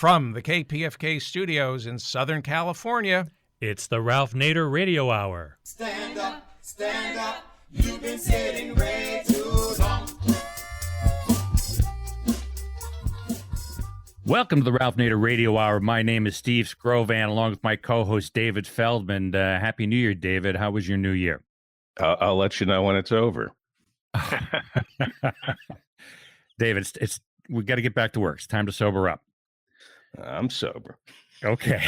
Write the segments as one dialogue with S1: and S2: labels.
S1: From the KPFK studios in Southern California,
S2: it's the Ralph Nader Radio Hour.
S3: Stand up, you've been sitting way too long.
S2: Welcome to the Ralph Nader Radio Hour. My name is Steve Scrovan, along with my co-host David Feldman. Happy New Year, David. How was your New Year?
S4: I'll let you know when it's over.
S2: David, we got to get back to work. It's time to sober up.
S4: I'm sober.
S2: Okay.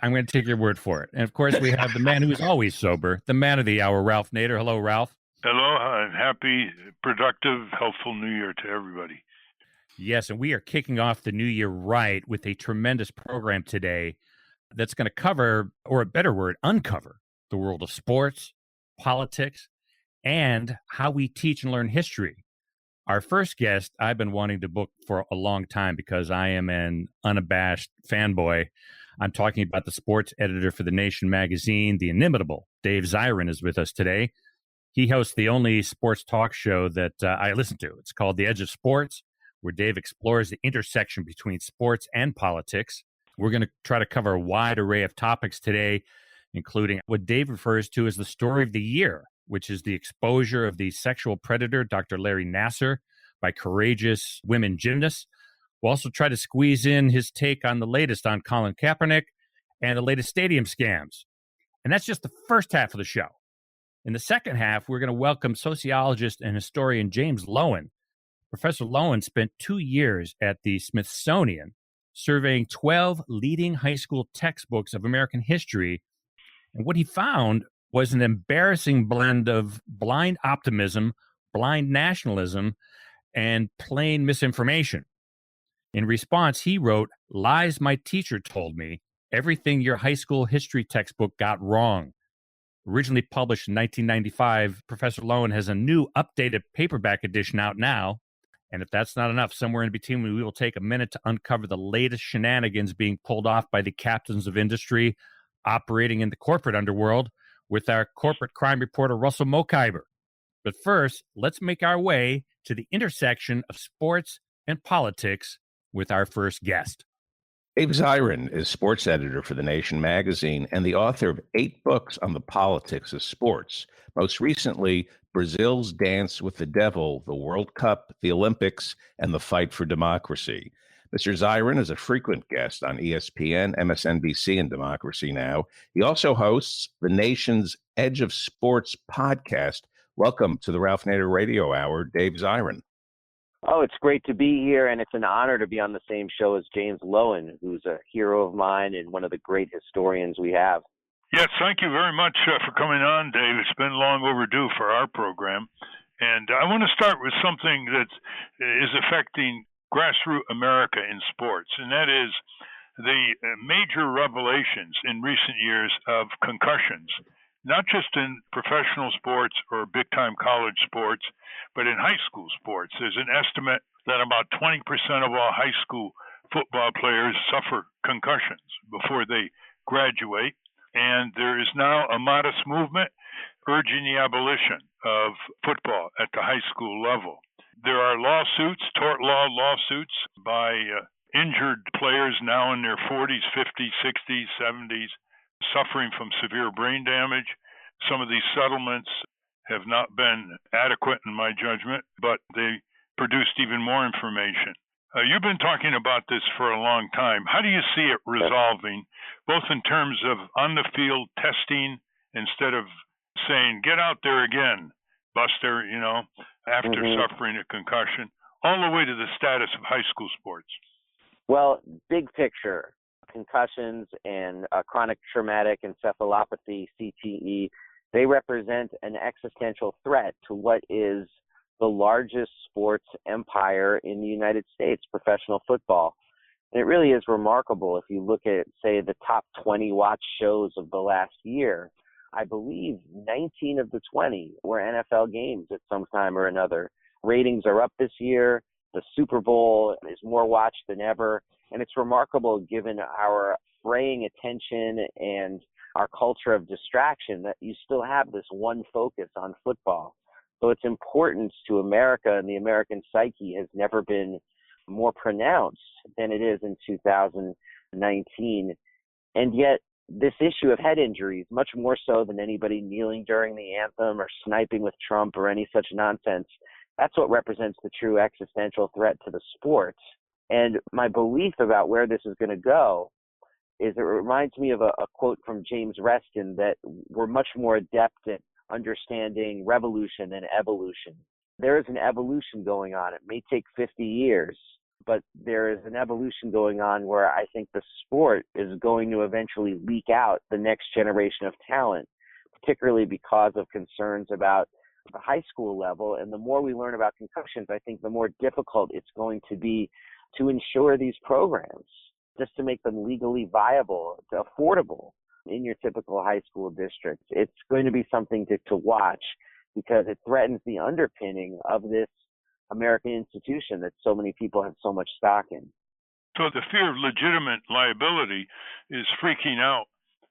S2: I'm going to take your word for it. And, of course, we have the man who is always sober, the man of the hour, Ralph Nader. Hello, Ralph.
S5: Hello. Happy, productive, healthful New Year to everybody.
S2: Yes, and we are kicking off the new year right with a tremendous program today that's going to cover, or a better word, uncover the world of sports, politics, and how we teach and learn history. Our first guest, I've been wanting to book for a long time because I am an unabashed fanboy. I'm talking about the sports editor for The Nation magazine, the inimitable Dave Zirin is with us today. He hosts the only sports talk show that I listen to. It's called The Edge of Sports, where Dave explores the intersection between sports and politics. We're going to try to cover a wide array of topics today, including what Dave refers to as the story of the year, which is the exposure of the sexual predator, Dr. Larry Nasser, by courageous women gymnasts. We'll also try to squeeze in his take on the latest on Colin Kaepernick and the latest stadium scams. And that's just the first half of the show. In the second half, we're going to welcome sociologist and historian James Loewen. Professor Loewen spent 2 years at the Smithsonian surveying 12 leading high school textbooks of American history. And what he found was an embarrassing blend of blind optimism, blind nationalism, and plain misinformation. In response, he wrote, "Lies my teacher told me, everything your high school history textbook got wrong." Originally published in 1995, Professor Loewen has a new updated paperback edition out now. And if that's not enough, somewhere in between, we will take a minute to uncover the latest shenanigans being pulled off by the captains of industry operating in the corporate underworld with our corporate crime reporter, Russell Mokhiber. But first, let's make our way to the intersection of sports and politics with our first guest.
S4: Dave Zirin is sports editor for The Nation magazine and the author of 8 books on the politics of sports. Most recently, Brazil's Dance with the Devil, the World Cup, the Olympics, and the Fight for Democracy. Mr. Zirin is a frequent guest on ESPN, MSNBC, and Democracy Now! He also hosts The Nation's Edge of Sports podcast. Welcome to the Ralph Nader Radio Hour, Dave Zirin.
S6: Oh, it's great to be here, and it's an honor to be on the same show as James Loewen, who's a hero of mine and one of the great historians we have.
S5: Yes, thank you very much for coming on, Dave. It's been long overdue for our program. And I want to start with something that is affecting grassroots America in sports, and that is the major revelations in recent years of concussions, not just in professional sports or big-time college sports, but in high school sports. There's an estimate that about 20% of all high school football players suffer concussions before they graduate, and there is now a modest movement urging the abolition of football at the high school level. There are lawsuits, tort law lawsuits by injured players now in their 40s, 50s, 60s, 70s, suffering from severe brain damage. Some of these settlements have not been adequate in my judgment, but they produced even more information. You've been talking about this for a long time. How do you see it resolving, both in terms of on-the-field testing instead of saying, get out there again, Buster, after suffering a concussion, all the way to the status of high school sports?
S6: Well, big picture, concussions and chronic traumatic encephalopathy, CTE, they represent an existential threat to what is the largest sports empire in the United States, professional football. And it really is remarkable if you look at, say, the top 20 watch shows of the last year. I believe 19 of the 20 were NFL games at some time or another. Ratings are up this year. The Super Bowl is more watched than ever. And it's remarkable given our fraying attention and our culture of distraction that you still have this one focus on football. So its importance to America and the American psyche has never been more pronounced than it is in 2019. And yet, this issue of head injuries, much more so than anybody kneeling during the anthem or sniping with Trump or any such nonsense, that's what represents the true existential threat to the sport. And my belief about where this is going to go is it reminds me of a quote from James Reston that we're much more adept at understanding revolution than evolution. There is an evolution going on. It may take 50 years, but there is an evolution going on where I think the sport is going to eventually leak out the next generation of talent, particularly because of concerns about the high school level. And the more we learn about concussions, I think the more difficult it's going to be to ensure these programs, just to make them legally viable, affordable in your typical high school district. It's going to be something to watch because it threatens the underpinning of this American institution that so many people have so much stock in.
S5: So the fear of legitimate liability is freaking out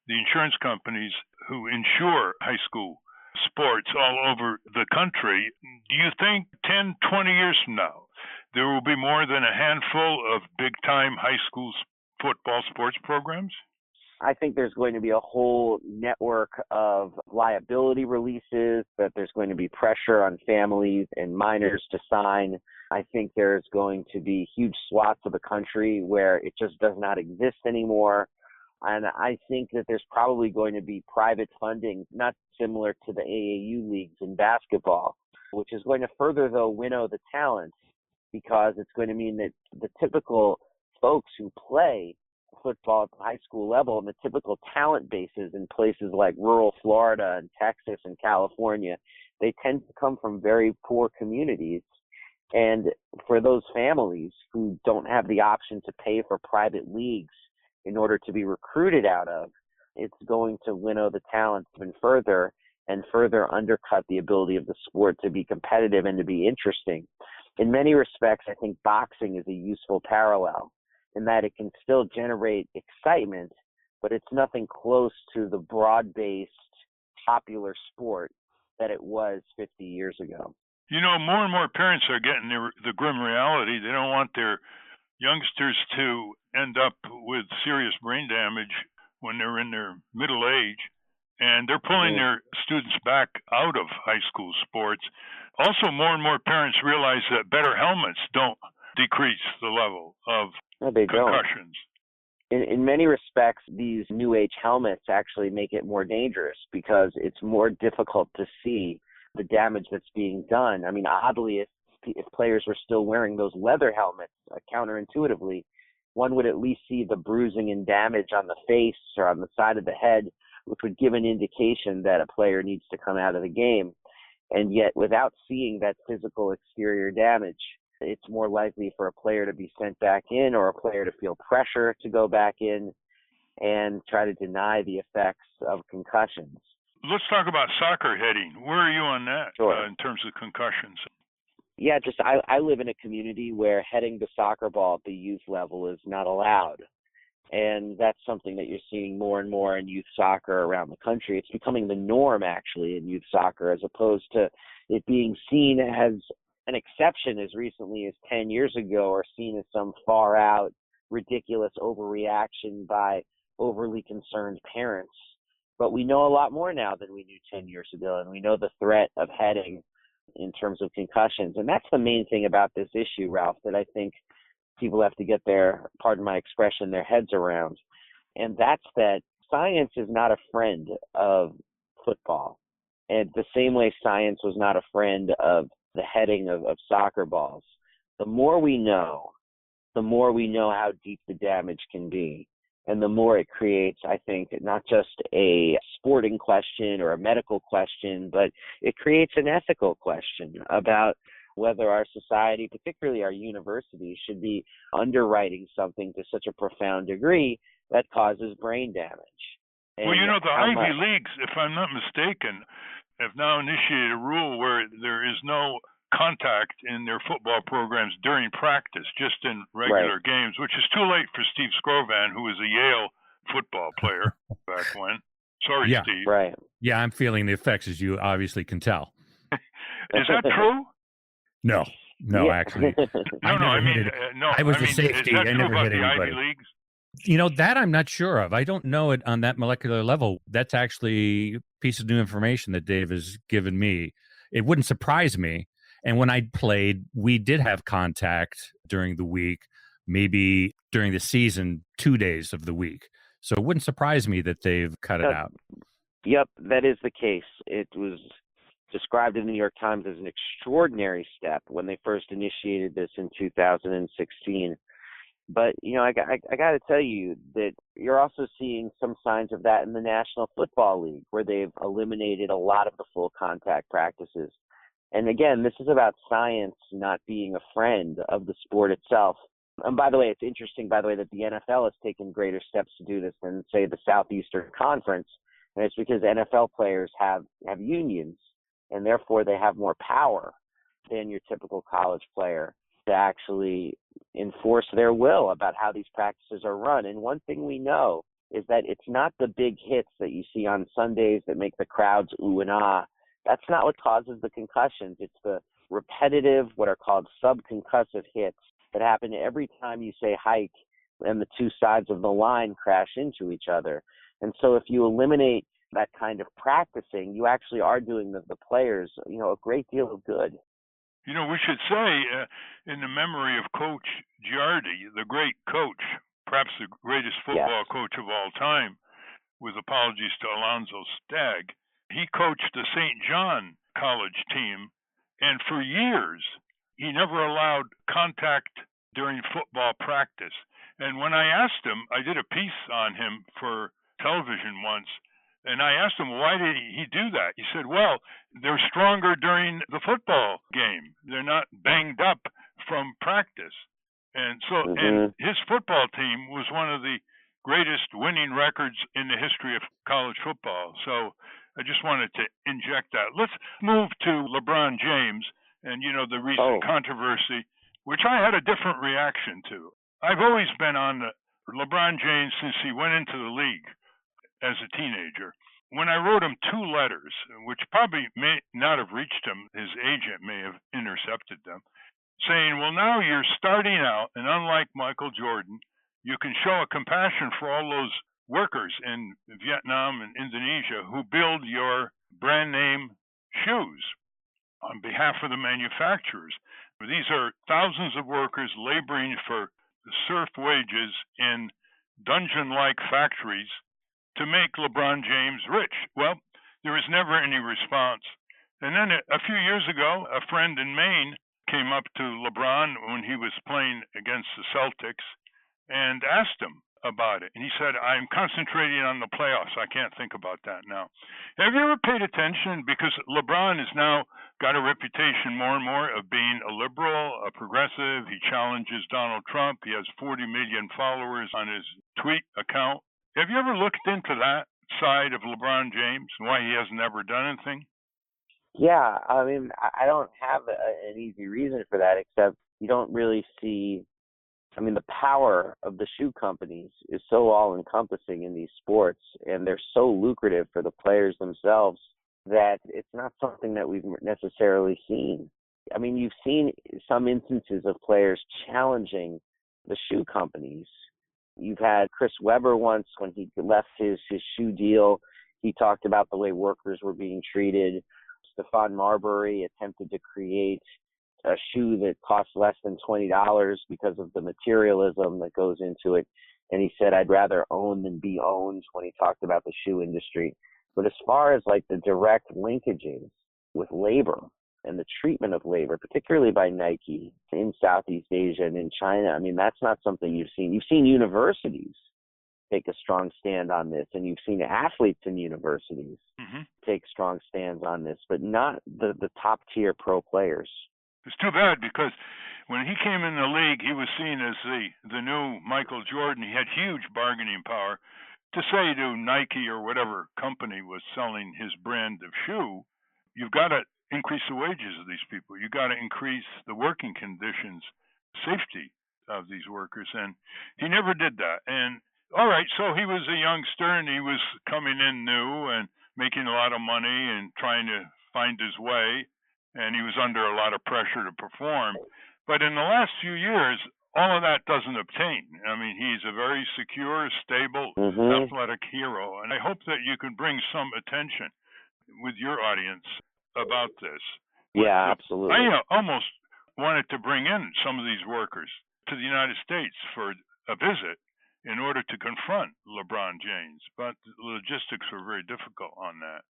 S5: the insurance companies who insure high school sports all over the country. Do you think 10, 20 years from now, there will be more than a handful of big-time high school football sports programs?
S6: I think there's going to be a whole network of liability releases, that there's going to be pressure on families and minors to sign. I think there's going to be huge swaths of the country where it just does not exist anymore. And I think that there's probably going to be private funding, not similar to the AAU leagues in basketball, which is going to further, though, winnow the talent, because it's going to mean that the typical folks who play football at the high school level and the typical talent bases in places like rural Florida and Texas and California, they tend to come from very poor communities. And for those families who don't have the option to pay for private leagues in order to be recruited out of, it's going to winnow the talent even further and further undercut the ability of the sport to be competitive and to be interesting. In many respects, I think boxing is a useful parallel in that it can still generate excitement, but it's nothing close to the broad-based popular sport that it was 50 years ago.
S5: You know, more and more parents are getting the grim reality. They don't want their youngsters to end up with serious brain damage when they're in their middle age, and they're pulling their students back out of high school sports. Also, more and more parents realize that better helmets don't decrease the level of concussions.
S6: In many respects, these new age helmets actually make it more dangerous because it's more difficult to see the damage that's being done. I mean, oddly, if players were still wearing those leather helmets, counterintuitively, one would at least see the bruising and damage on the face or on the side of the head, which would give an indication that a player needs to come out of the game. And yet, without seeing that physical exterior damage, it's more likely for a player to be sent back in or a player to feel pressure to go back in and try to deny the effects of concussions.
S5: Let's talk about soccer heading. Where are you on that in terms of concussions?
S6: Yeah, I live in a community where heading the soccer ball at the youth level is not allowed. And that's something that you're seeing more and more in youth soccer around the country. It's becoming the norm, actually, in youth soccer, as opposed to it being seen as an exception as recently as 10 years ago, or seen as some far-out, ridiculous overreaction by overly concerned parents. But we know a lot more now than we knew 10 years ago, and we know the threat of heading in terms of concussions. And that's the main thing about this issue, Ralph, that I think people have to get their, pardon my expression, their heads around. And that's that science is not a friend of football. And the same way science was not a friend of the heading of soccer balls. The more we know how deep the damage can be. And the more it creates, I think, not just a sporting question or a medical question, but it creates an ethical question about whether our society, particularly our universities, should be underwriting something to such a profound degree that causes brain damage. And
S5: well, you know, the Ivy Leagues, if I'm not mistaken, have now initiated a rule where there is no contact in their football programs during practice, just in regular games, which is too late for Steve Scrovan, who was a Yale football player back when. Sorry, Steve.
S6: Right.
S2: Yeah, I'm feeling the effects, as you obviously can tell.
S5: Is that true?
S2: No, No, actually, I never hit it. I was the safety.
S5: Is that
S2: I
S5: true
S2: never
S5: about
S2: hit
S5: the
S2: anybody.
S5: Ivy Leagues?
S2: That I'm not sure of. I don't know it on that molecular level. That's actually a piece of new information that Dave has given me. It wouldn't surprise me. And when I played, we did have contact during the week, maybe during the season, 2 days of the week. So it wouldn't surprise me that they've cut it out.
S6: Yep, that is the case. It was described in the New York Times as an extraordinary step when they first initiated this in 2016. But, I got to tell you that you're also seeing some signs of that in the National Football League, where they've eliminated a lot of the full contact practices. And again, this is about science not being a friend of the sport itself. And by the way, it's interesting, that the NFL has taken greater steps to do this than, say, the Southeastern Conference. And it's because NFL players have unions, and therefore they have more power than your typical college player to actually enforce their will about how these practices are run. And one thing we know is that it's not the big hits that you see on Sundays that make the crowds ooh and ah. That's not what causes the concussions. It's the repetitive, what are called subconcussive hits that happen every time you say hike and the two sides of the line crash into each other. And so if you eliminate that kind of practicing, you actually are doing the players, a great deal of good.
S5: We should say, in the memory of Coach Giardi, the great coach, perhaps the greatest football coach of all time, with apologies to Alonzo Stagg, he coached the St. John college team, and for years, he never allowed contact during football practice. And when I asked him, I did a piece on him for television once, and I asked him, why did he do that? He said, well, they're stronger during the football game. They're not banged up from practice. And so, and his football team was one of the greatest winning records in the history of college football. So I just wanted to inject that. Let's move to LeBron James and, the recent controversy, which I had a different reaction to. I've always been on LeBron James since he went into the league as a teenager. When I wrote him 2 letters, which probably may not have reached him, his agent may have intercepted them, saying, well, now you're starting out, and unlike Michael Jordan, you can show a compassion for all those workers in Vietnam and Indonesia who build your brand name shoes on behalf of the manufacturers. These are thousands of workers laboring for serf wages in dungeon-like factories to make LeBron James rich. Well, there was never any response. And then a few years ago, a friend in Maine came up to LeBron when he was playing against the Celtics and asked him about it. And he said, I'm concentrating on the playoffs. I can't think about that now. Have you ever paid attention? Because LeBron has now got a reputation more and more of being a liberal, a progressive. He challenges Donald Trump. He has 40 million followers on his tweet account. Have you ever looked into that side of LeBron James and why he has never done anything?
S6: Yeah, I don't have an easy reason for that, except you don't really see, the power of the shoe companies is so all-encompassing in these sports, and they're so lucrative for the players themselves that it's not something that we've necessarily seen. You've seen some instances of players challenging the shoe companies. You've had Chris Webber once when he left his shoe deal. He talked about the way workers were being treated. Stephon Marbury attempted to create a shoe that costs less than $20 because of the materialism that goes into it. And he said, I'd rather own than be owned when he talked about the shoe industry. But as far as like the direct linkages with labor and the treatment of labor, particularly by Nike in Southeast Asia and in China, that's not something you've seen. You've seen universities take a strong stand on this, and you've seen athletes in universities take strong stands on this, but not the top-tier pro players.
S5: It's too bad because when he came in the league, he was seen as the new Michael Jordan. He had huge bargaining power. To say to Nike or whatever company was selling his brand of shoe, you've got to increase the wages of these people. You got to increase the working conditions, safety of these workers, and he never did that. And all right, so he was a youngster and he was coming in new and making a lot of money and trying to find his way. and he was under a lot of pressure to perform. But in the last few years, all of that doesn't obtain. I mean, he's a very secure, stable, athletic hero, and I hope that you can bring some attention with your audience about this.
S6: Yeah, absolutely.
S5: I almost wanted to bring in some of these workers to the United States for a visit in order to confront LeBron James, but the logistics were very difficult on that.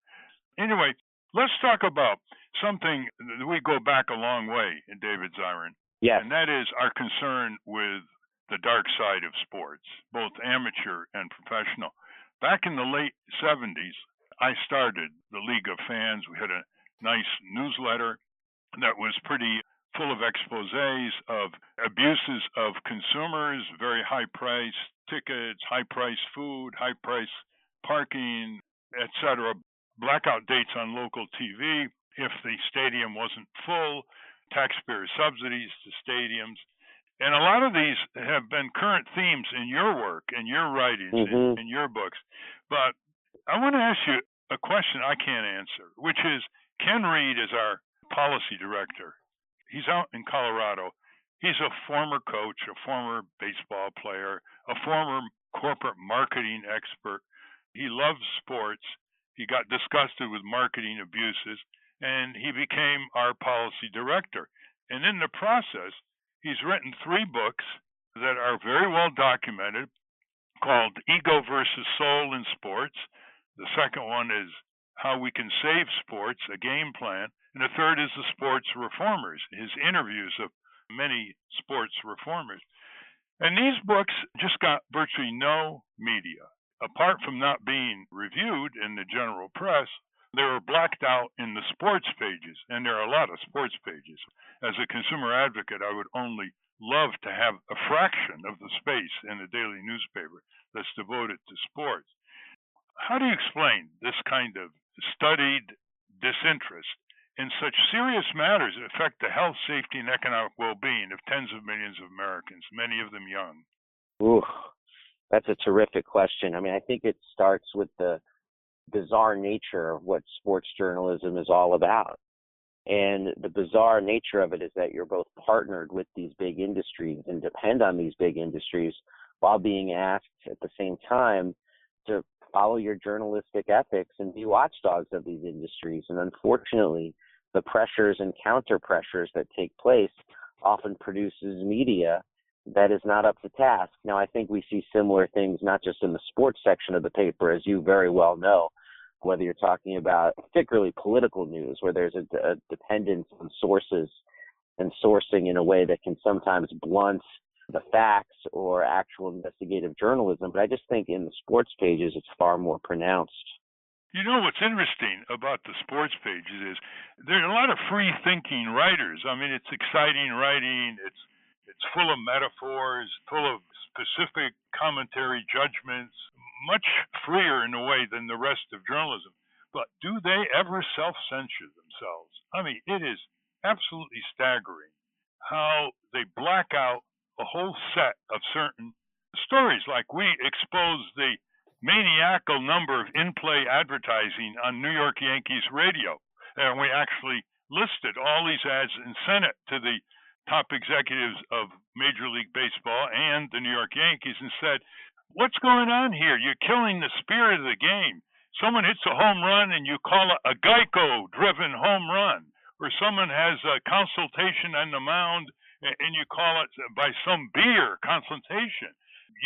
S5: Anyway, let's talk about something that we go back a long way in David Zirin.
S6: Yes.
S5: And that is our concern with the dark side of sports, both amateur and professional. Back in the late 70s, I started the League of Fans. We had a nice newsletter that was pretty full of exposés of abuses of consumers, very high-priced tickets, high-priced food, high-priced parking, etc. Blackout dates on local TV if the stadium wasn't full, taxpayer subsidies to stadiums. And a lot of these have been current themes in your work and your writings, in your books. But I want to ask you a question I can't answer, which is Ken Reed is our policy director. He's out in Colorado. He's a former coach, a former baseball player, a former corporate marketing expert. He loves sports. He got disgusted with marketing abuses, and he became our policy director. And in the process, he's written 3 books that are very well documented called Ego versus Soul in Sports. The second one is How We Can Save Sports, a Game Plan. And the third is The Sports Reformers, his interviews of many sports reformers. And these books just got virtually no media. Apart from not being reviewed in the general press, they were blacked out in the sports pages, and there are a lot of sports pages. As a consumer advocate, I would only love to have a fraction of the space in the daily newspaper that's devoted to sports. How do you explain this kind of studied disinterest in such serious matters that affect the health, safety, and economic well-being of tens of millions of Americans, many of them young?
S6: Ooh, that's a terrific question. I mean, I think it starts with the bizarre nature of what sports journalism is all about. And the bizarre nature of it is that you're both partnered with these big industries and depend on these big industries while being asked at the same time to follow your journalistic ethics and be watchdogs of these industries. And unfortunately, the pressures and counter pressures that take place often produces media that is not up to task. Now, I think we see similar things, not just in the sports section of the paper, as you very well know, whether you're talking about particularly political news, where there's a dependence on sources and sourcing in a way that can sometimes blunt the facts or actual investigative journalism. But I just think in the sports pages, it's far more pronounced.
S5: You know what's interesting about the sports pages is there are a lot of free-thinking writers. I mean, it's exciting writing. It's full of metaphors, full of specific commentary judgments, much freer in a way than the rest of journalism. But do they ever self-censor themselves? I mean, it is absolutely staggering how they black out a whole set of certain stories. Like we exposed the maniacal number of in-play advertising on New York Yankees radio. And we actually listed all these ads and sent it to the top executives of Major League Baseball and the New York Yankees and said, what's going on here? You're killing the spirit of the game. Someone hits a home run and you call it a Geico-driven home run. Or someone has a consultation on the mound and you call it by some beer consultation.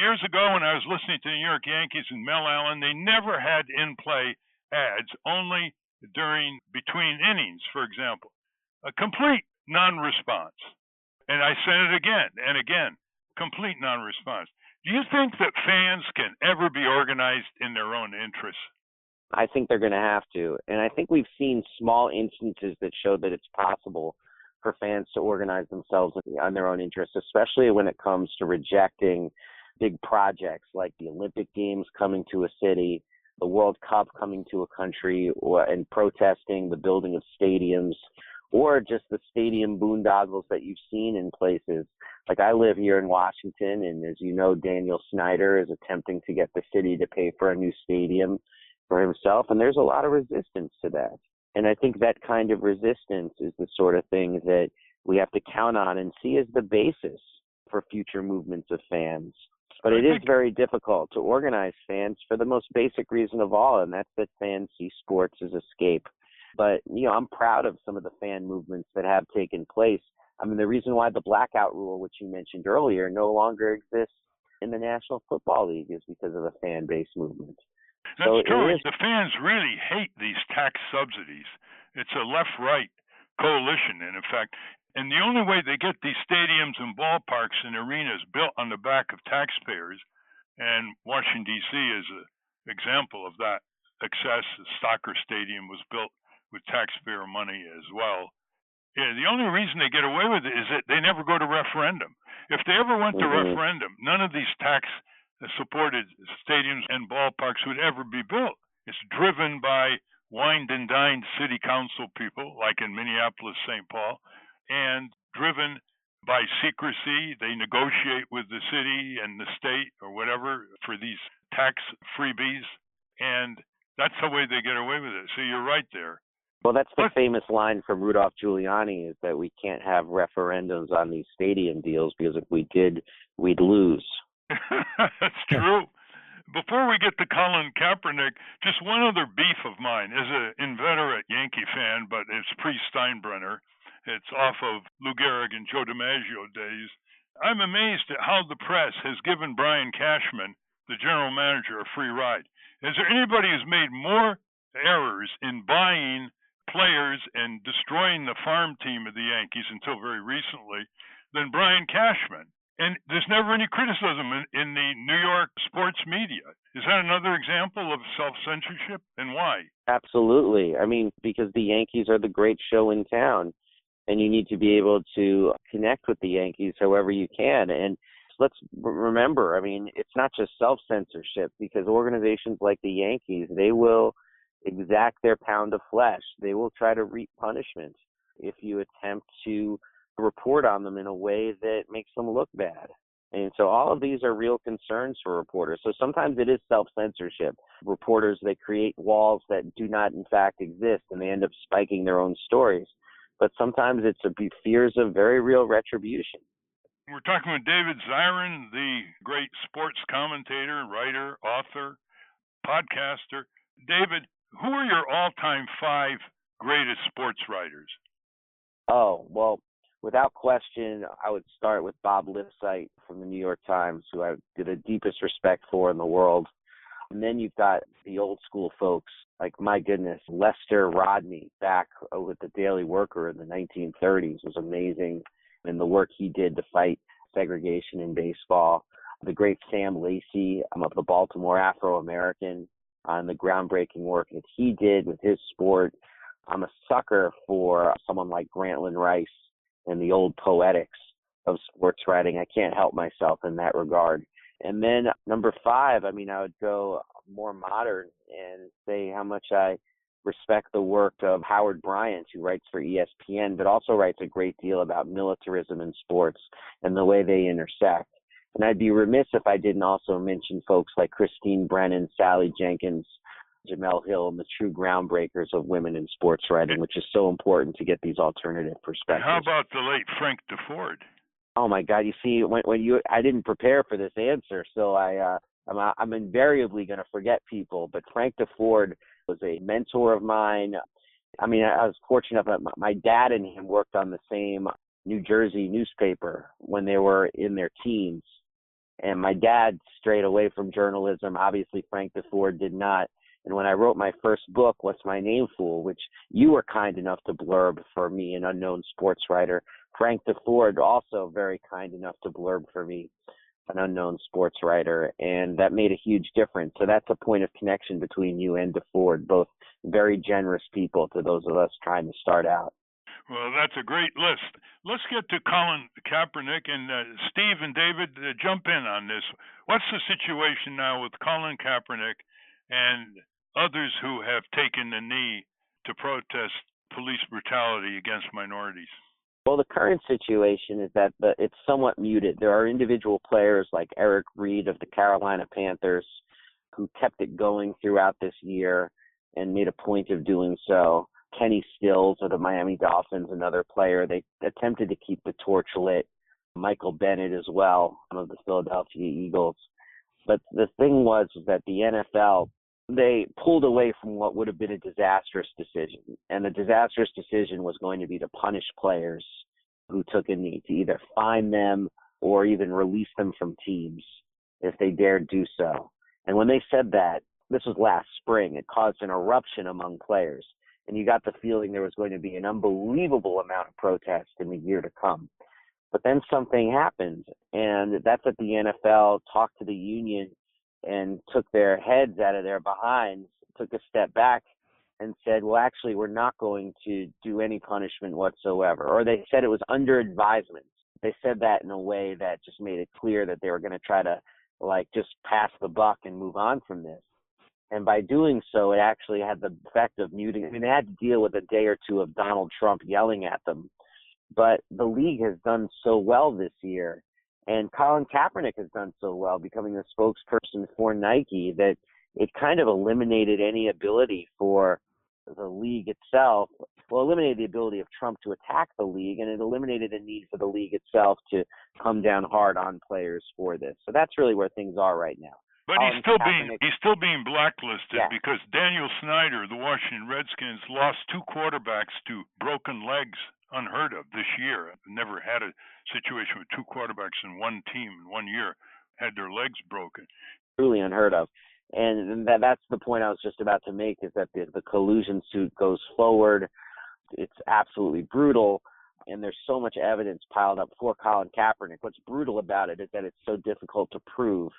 S5: Years ago when I was listening to the New York Yankees and Mel Allen, they never had in-play ads, only between innings, for example. A complete non-response. And I said it again and again, complete non-response. Do you think that fans can ever be organized in their own interests?
S6: I think they're going to have to. And I think we've seen small instances that show that it's possible for fans to organize themselves on their own interests, especially when it comes to rejecting big projects like the Olympic Games coming to a city, the World Cup coming to a country, and protesting the building of stadiums, or just the stadium boondoggles that you've seen in places. Like I live here in Washington, and as you know, Daniel Snyder is attempting to get the city to pay for a new stadium for himself, and there's a lot of resistance to that. And I think that kind of resistance is the sort of thing that we have to count on and see as the basis for future movements of fans. But it is very difficult to organize fans for the most basic reason of all, and that's that fans see sports as escape. But, I'm proud of some of the fan movements that have taken place. I mean, the reason why the blackout rule, which you mentioned earlier, no longer exists in the National Football League is because of the fan-based movement.
S5: That's true. The fans really hate these tax subsidies. It's a left-right coalition, in effect. And the only way they get these stadiums and ballparks and arenas built on the back of taxpayers, and Washington, D.C. is an example of that success. The soccer stadium was built with taxpayer money as well. Yeah, the only reason they get away with it is that they never go to referendum. If they ever went to referendum, none of these tax-supported stadiums and ballparks would ever be built. It's driven by wined and dined city council people, like in Minneapolis, St. Paul, and driven by secrecy. They negotiate with the city and the state or whatever for these tax freebies, and that's the way they get away with it. So you're right there.
S6: Well, that's the famous line from Rudolph Giuliani, is that we can't have referendums on these stadium deals because if we did, we'd lose.
S5: That's true. Before we get to Colin Kaepernick, just one other beef of mine as an inveterate Yankee fan, but it's pre-Steinbrenner. It's off of Lou Gehrig and Joe DiMaggio days. I'm amazed at how the press has given Brian Cashman, the general manager, a free ride. Is there anybody who's made more errors in buying players and destroying the farm team of the Yankees until very recently than Brian Cashman? And there's never any criticism in the New York sports media. Is that another example of self-censorship, and why?
S6: Absolutely. I mean, because the Yankees are the great show in town, and you need to be able to connect with the Yankees however you can. And let's remember, I mean, it's not just self-censorship, because organizations like the Yankees, they will exact their pound of flesh. They will try to reap punishment if you attempt to report on them in a way that makes them look bad. And so all of these are real concerns for reporters. So sometimes it is self-censorship. Reporters, they create walls that do not in fact exist, and they end up spiking their own stories. But sometimes it's fears of very real retribution.
S5: We're talking with David Zirin, the great sports commentator, writer, author, podcaster. David, who are your all-time 5 greatest sports writers?
S6: Oh, well, without question, I would start with Bob Lipsyte from the New York Times, who I have the deepest respect for in the world. And then you've got the old school folks, like, my goodness, Lester Rodney back with the Daily Worker in the 1930s was amazing. And the work he did to fight segregation in baseball. The great Sam Lacey of the Baltimore Afro-American, on the groundbreaking work that he did with his sport. I'm a sucker for someone like Grantland Rice and the old poetics of sports writing. I can't help myself in that regard. And then number 5, I mean, I would go more modern and say how much I respect the work of Howard Bryant, who writes for ESPN, but also writes a great deal about militarism in sports and the way they intersect. And I'd be remiss if I didn't also mention folks like Christine Brennan, Sally Jenkins, Jamel Hill, and the true groundbreakers of women in sports writing, which is so important to get these alternative perspectives.
S5: How about the late Frank DeFord?
S6: Oh my God! You see, I didn't prepare for this answer, so I'm invariably going to forget people. But Frank DeFord was a mentor of mine. I mean, I was fortunate enough that my dad and him worked on the same New Jersey newspaper when they were in their teens. And my dad strayed away from journalism. Obviously, Frank DeFord did not. And when I wrote my first book, What's My Name, Fool?, which you were kind enough to blurb for me, an unknown sports writer, Frank DeFord also very kind enough to blurb for me, an unknown sports writer. And that made a huge difference. So that's a point of connection between you and DeFord, both very generous people to those of us trying to start out.
S5: Well, that's a great list. Let's get to Colin Kaepernick, and Steve and David, jump in on this. What's the situation now with Colin Kaepernick and others who have taken the knee to protest police brutality against minorities?
S6: Well, the current situation is that it's somewhat muted. There are individual players like Eric Reed of the Carolina Panthers who kept it going throughout this year and made a point of doing so. Kenny Stills of the Miami Dolphins, another player. They attempted to keep the torch lit. Michael Bennett as well, of the Philadelphia Eagles. But the thing was that the NFL, they pulled away from what would have been a disastrous decision. And the disastrous decision was going to be to punish players who took a knee, to either fine them or even release them from teams if they dared do so. And when they said that, this was last spring, it caused an eruption among players. And you got the feeling there was going to be an unbelievable amount of protest in the year to come. But then something happened, and that's that the NFL talked to the union and took their heads out of their behinds, took a step back and said, well, actually, we're not going to do any punishment whatsoever. Or they said it was under advisement. They said that in a way that just made it clear that they were going to try to, just pass the buck and move on from this. And by doing so, it actually had the effect of muting. I mean, they had to deal with a day or two of Donald Trump yelling at them. But the league has done so well this year, and Colin Kaepernick has done so well, becoming the spokesperson for Nike, that it kind of eliminated any ability for the league itself. Well, eliminated the ability of Trump to attack the league, and it eliminated the need for the league itself to come down hard on players for this. So that's really where things are right now.
S5: But he's still being blacklisted because Daniel Snyder, the Washington Redskins, lost 2 quarterbacks to broken legs, unheard of this year. Never had a situation with 2 quarterbacks in one team in 1 year had their legs broken.
S6: Truly unheard of. And that's the point I was just about to make, is that the collusion suit goes forward. It's absolutely brutal, and there's so much evidence piled up for Colin Kaepernick. What's brutal about it is that it's so difficult to prove,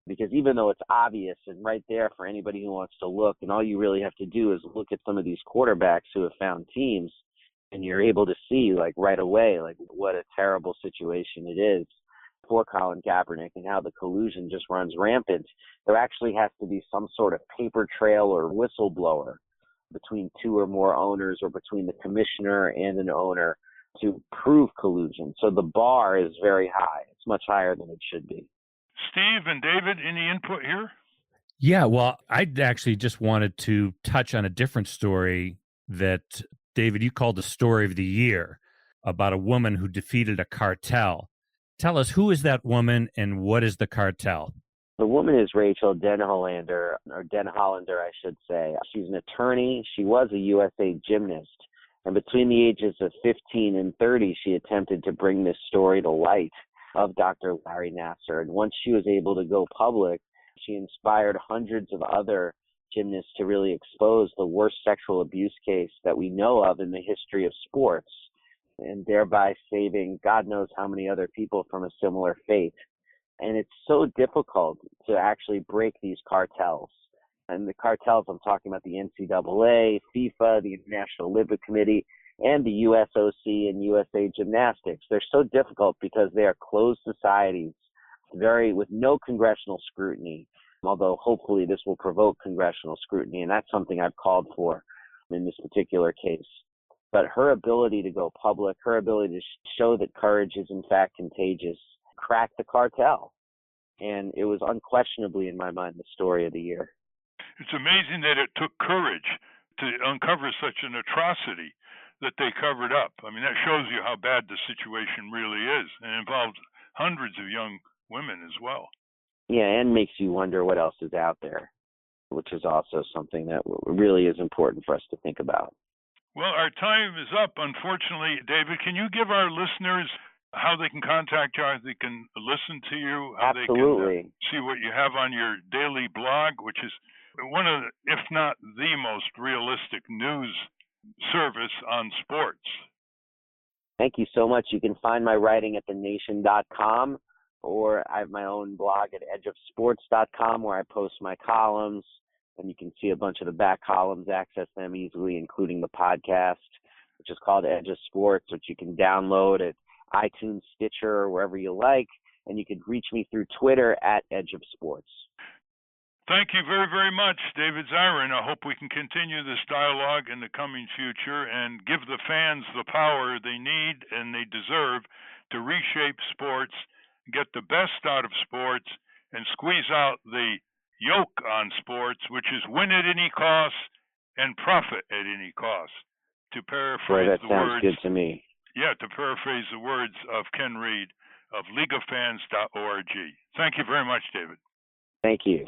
S6: because even though it's obvious and right there for anybody who wants to look, and all you really have to do is look at some of these quarterbacks who have found teams, and you're able to see right away what a terrible situation it is for Colin Kaepernick and how the collusion just runs rampant. There actually has to be some sort of paper trail or whistleblower between 2 or more owners, or between the commissioner and an owner, to prove collusion. So the bar is very high. It's much higher than it should be.
S5: Steve and David, any input here?
S2: Yeah, well, I actually just wanted to touch on a different story that, David, you called the story of the year, about a woman who defeated a cartel. Tell us, who is that woman and what is the cartel?
S6: The woman is Rachel Denhollander, or Denhollander, I should say. She's an attorney. She was a USA gymnast. And between the ages of 15 and 30, she attempted to bring this story to light of Dr. Larry Nasser. And once she was able to go public, she inspired hundreds of other gymnasts to really expose the worst sexual abuse case that we know of in the history of sports, and thereby saving God knows how many other people from a similar fate. And it's so difficult to actually break these cartels. And the cartels, I'm talking about the NCAA, FIFA, the International Olympic Committee, and the USOC and USA Gymnastics. They're so difficult because they are closed societies, with no congressional scrutiny, although hopefully this will provoke congressional scrutiny, and that's something I've called for in this particular case. But her ability to go public, her ability to show that courage is in fact contagious, cracked the cartel. And it was unquestionably, in my mind, the story of the year.
S5: It's amazing that it took courage to uncover such an atrocity that they covered up. I mean, that shows you how bad the situation really is, and it involves hundreds of young women as well.
S6: Yeah, and makes you wonder what else is out there, which is also something that really is important for us to think about.
S5: Well, our time is up, unfortunately. David, can you give our listeners how they can contact you, how they can listen to you, how
S6: Absolutely.
S5: They can see what you have on your daily blog, which is one of, if not the most realistic news service on sports?
S6: Thank you so much. You can find my writing at thenation.com, or I have my own blog at edgeofsports.com where I post my columns, and you can see a bunch of the back columns, access them easily, including the podcast, which is called Edge of Sports, which you can download at iTunes, Stitcher, or wherever you like, and you can reach me through Twitter at Edge of Sports.
S5: Thank you very, very much, David Zirin. I hope we can continue this dialogue in the coming future and give the fans the power they need and they deserve to reshape sports, get the best out of sports, and squeeze out the yoke on sports, which is win at any cost and profit at any cost. To paraphrase
S6: Boy, that
S5: the
S6: sounds
S5: words,
S6: good to me.
S5: yeah, to paraphrase the words of Ken Reed of leagueoffans.org. Thank you very much, David.
S6: Thank you.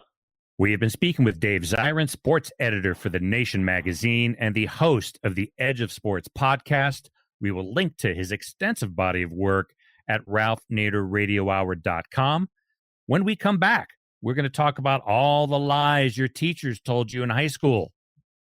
S2: We have been speaking with Dave Zirin, sports editor for The Nation magazine and the host of the Edge of Sports podcast. We will link to his extensive body of work at ralphnaderradiohour.com. When we come back, we're going to talk about all the lies your teachers told you in high school.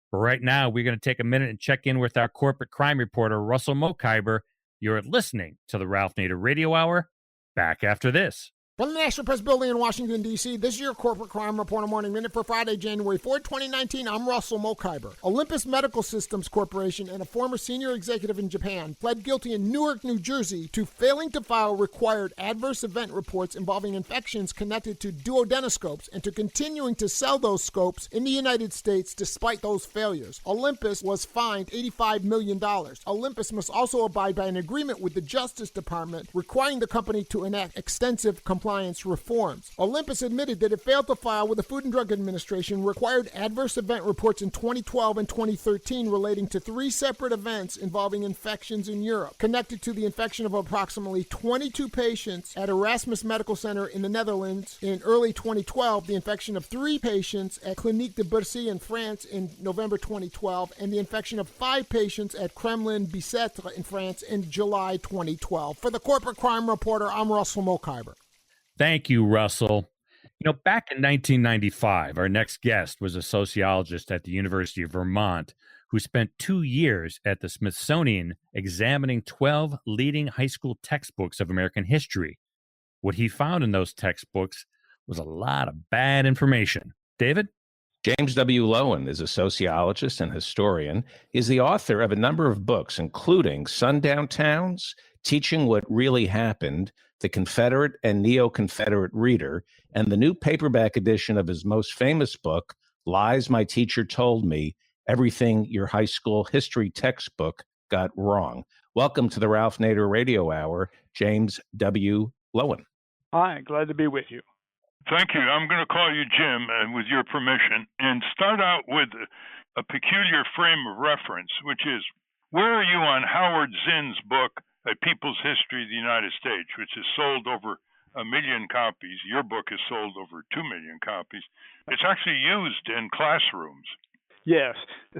S2: But right now, we're going to take a minute and check in with our corporate crime reporter, Russell Mokhiber. You're listening to the Ralph Nader Radio Hour. Back after this.
S7: From the National Press Building in Washington, D.C., this is your Corporate Crime Reporter Morning Minute for Friday, January 4, 2019. I'm Russell Mokhiber. Olympus Medical Systems Corporation and a former senior executive in Japan pled guilty in Newark, New Jersey to failing to file required adverse event reports involving infections connected to duodenoscopes and to continuing to sell those scopes in the United States despite those failures. Olympus was fined $85 million. Olympus must also abide by an agreement with the Justice Department requiring the company to enact extensive compliance reforms. Olympus admitted that it failed to file with the Food and Drug Administration required adverse event reports in 2012 and 2013 relating to 3 separate events involving infections in Europe, connected to the infection of approximately 22 patients at Erasmus Medical Center in the Netherlands in early 2012, the infection of 3 patients at Clinique de Bercy in France in November 2012, and the infection of 5 patients at Kremlin Bicêtre in France in July 2012. For the Corporate Crime Reporter, I'm Russell Mokhiber.
S2: Thank you, Russell. Back in 1995, our next guest was a sociologist at the University of Vermont who spent 2 years at the Smithsonian examining 12 leading high school textbooks of American history. What he found in those textbooks was a lot of bad information. David?
S4: James W. Loewen is a sociologist and historian. He's the author of a number of books, including Sundown Towns, Teaching What Really Happened, The Confederate and Neo-Confederate Reader, and the new paperback edition of his most famous book, Lies My Teacher Told Me, Everything Your High School History Textbook Got Wrong. Welcome to the Ralph Nader Radio Hour, James W. Loewen.
S8: Hi, glad to be with you.
S5: Thank you. I'm going to call you Jim, with your permission, and start out with a peculiar frame of reference, which is, where are you on Howard Zinn's book, A People's History of the United States, which has sold over 1 million copies? Your book has sold over 2 million copies. It's actually used in classrooms.
S8: Yes,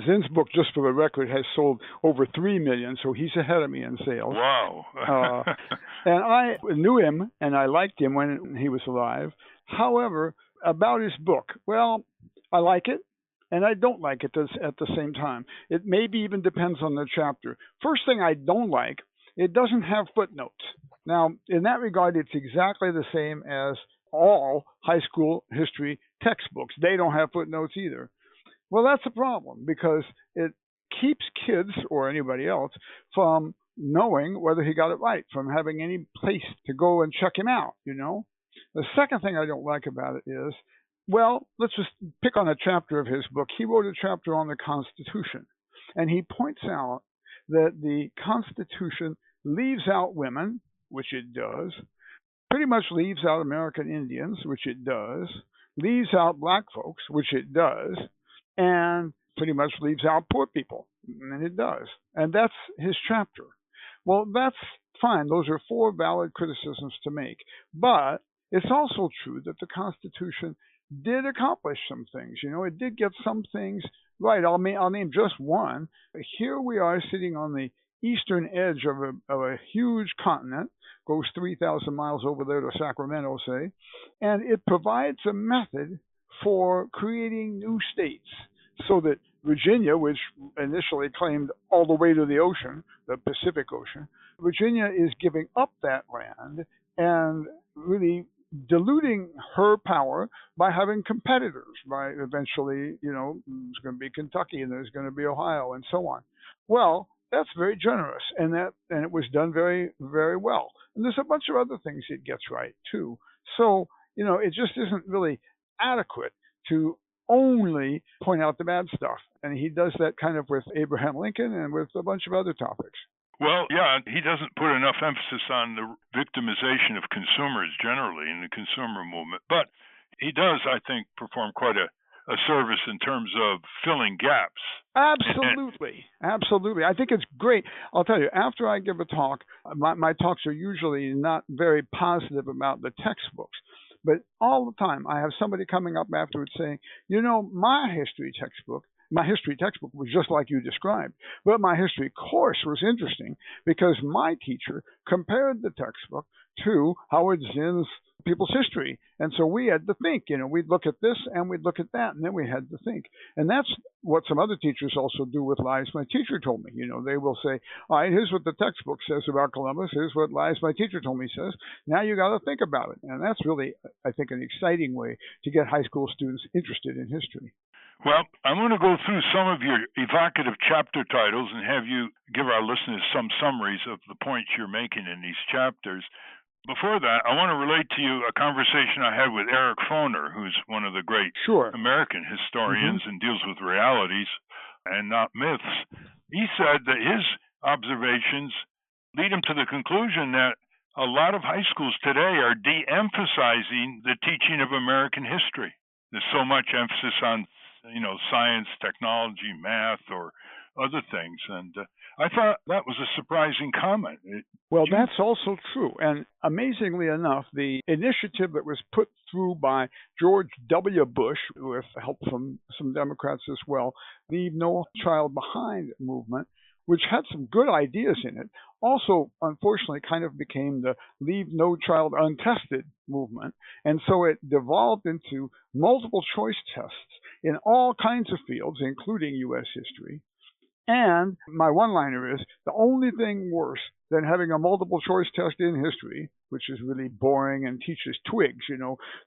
S8: Zinn's book, just for the record, has sold over 3 million, so he's ahead of me in sales.
S5: Wow.
S8: And I knew him, and I liked him when he was alive. However, about his book, well, I like it, and I don't like it at the same time. It maybe even depends on the chapter. First thing I don't like, it doesn't have footnotes. Now, in that regard, it's exactly the same as all high school history textbooks. They don't have footnotes either. Well, that's a problem because it keeps kids or anybody else from knowing whether he got it right, from having any place to go and check him out, The second thing I don't like about it is, well, let's just pick on a chapter of his book. He wrote a chapter on the Constitution, and he points out that the Constitution leaves out women, which it does, pretty much leaves out American Indians, which it does, leaves out black folks, which it does, and pretty much leaves out poor people, and it does. And that's his chapter. Well, that's fine. Those are 4 valid criticisms to make. But it's also true that the Constitution did accomplish some things. It did get some things right. I'll name just one. Here we are sitting on the eastern edge of a huge continent, goes 3,000 miles over there to Sacramento, say, and it provides a method for creating new states so that Virginia, which initially claimed all the way to the ocean, the Pacific Ocean, Virginia is giving up that land and really diluting her power by having competitors, by eventually, there's going to be Kentucky and there's going to be Ohio and so on. Well, that's very generous, and it was done very, very well. And there's a bunch of other things it gets right too. So, it just isn't really adequate to only point out the bad stuff. And he does that kind of with Abraham Lincoln and with a bunch of other topics.
S5: Well, yeah, he doesn't put enough emphasis on the victimization of consumers generally in the consumer movement. But he does, I think, perform quite a a service in terms of filling gaps.
S8: Absolutely. Absolutely. I think it's great. I'll tell you, after I give a talk, my talks are usually not very positive about the textbooks. But all the time, I have somebody coming up afterwards saying, my history textbook was just like you described. But my history course was interesting because my teacher compared the textbook to Howard Zinn's People's History. And so we had to think, we'd look at this and we'd look at that, and then we had to think. And that's what some other teachers also do with lies my teacher told me. They will say, all right, here's what the textbook says about Columbus. Here's what lies my teacher told me says. Now you got to think about it. And that's really, I think, an exciting way to get high school students interested in history.
S5: Well, I'm going to go through some of your evocative chapter titles and have you give our listeners some summaries of the points you're making in these chapters. Before that, I want to relate to you a conversation I had with Eric Foner, who's one of the great American historians and deals with realities and not myths. He said that his observations lead him to the conclusion that a lot of high schools today are de-emphasizing the teaching of American history. There's so much emphasis on science, technology, math, or other things. And I thought that was a surprising comment.
S8: That's also true. And amazingly enough, the initiative that was put through by George W. Bush, with help from some Democrats as well, Leave No Child Behind movement, which had some good ideas in it, also, unfortunately, kind of became the Leave No Child Untested movement. And so it devolved into multiple choice tests in all kinds of fields, including U.S. history. And my one-liner is, the only thing worse than having a multiple choice test in history, which is really boring and teaches twigs,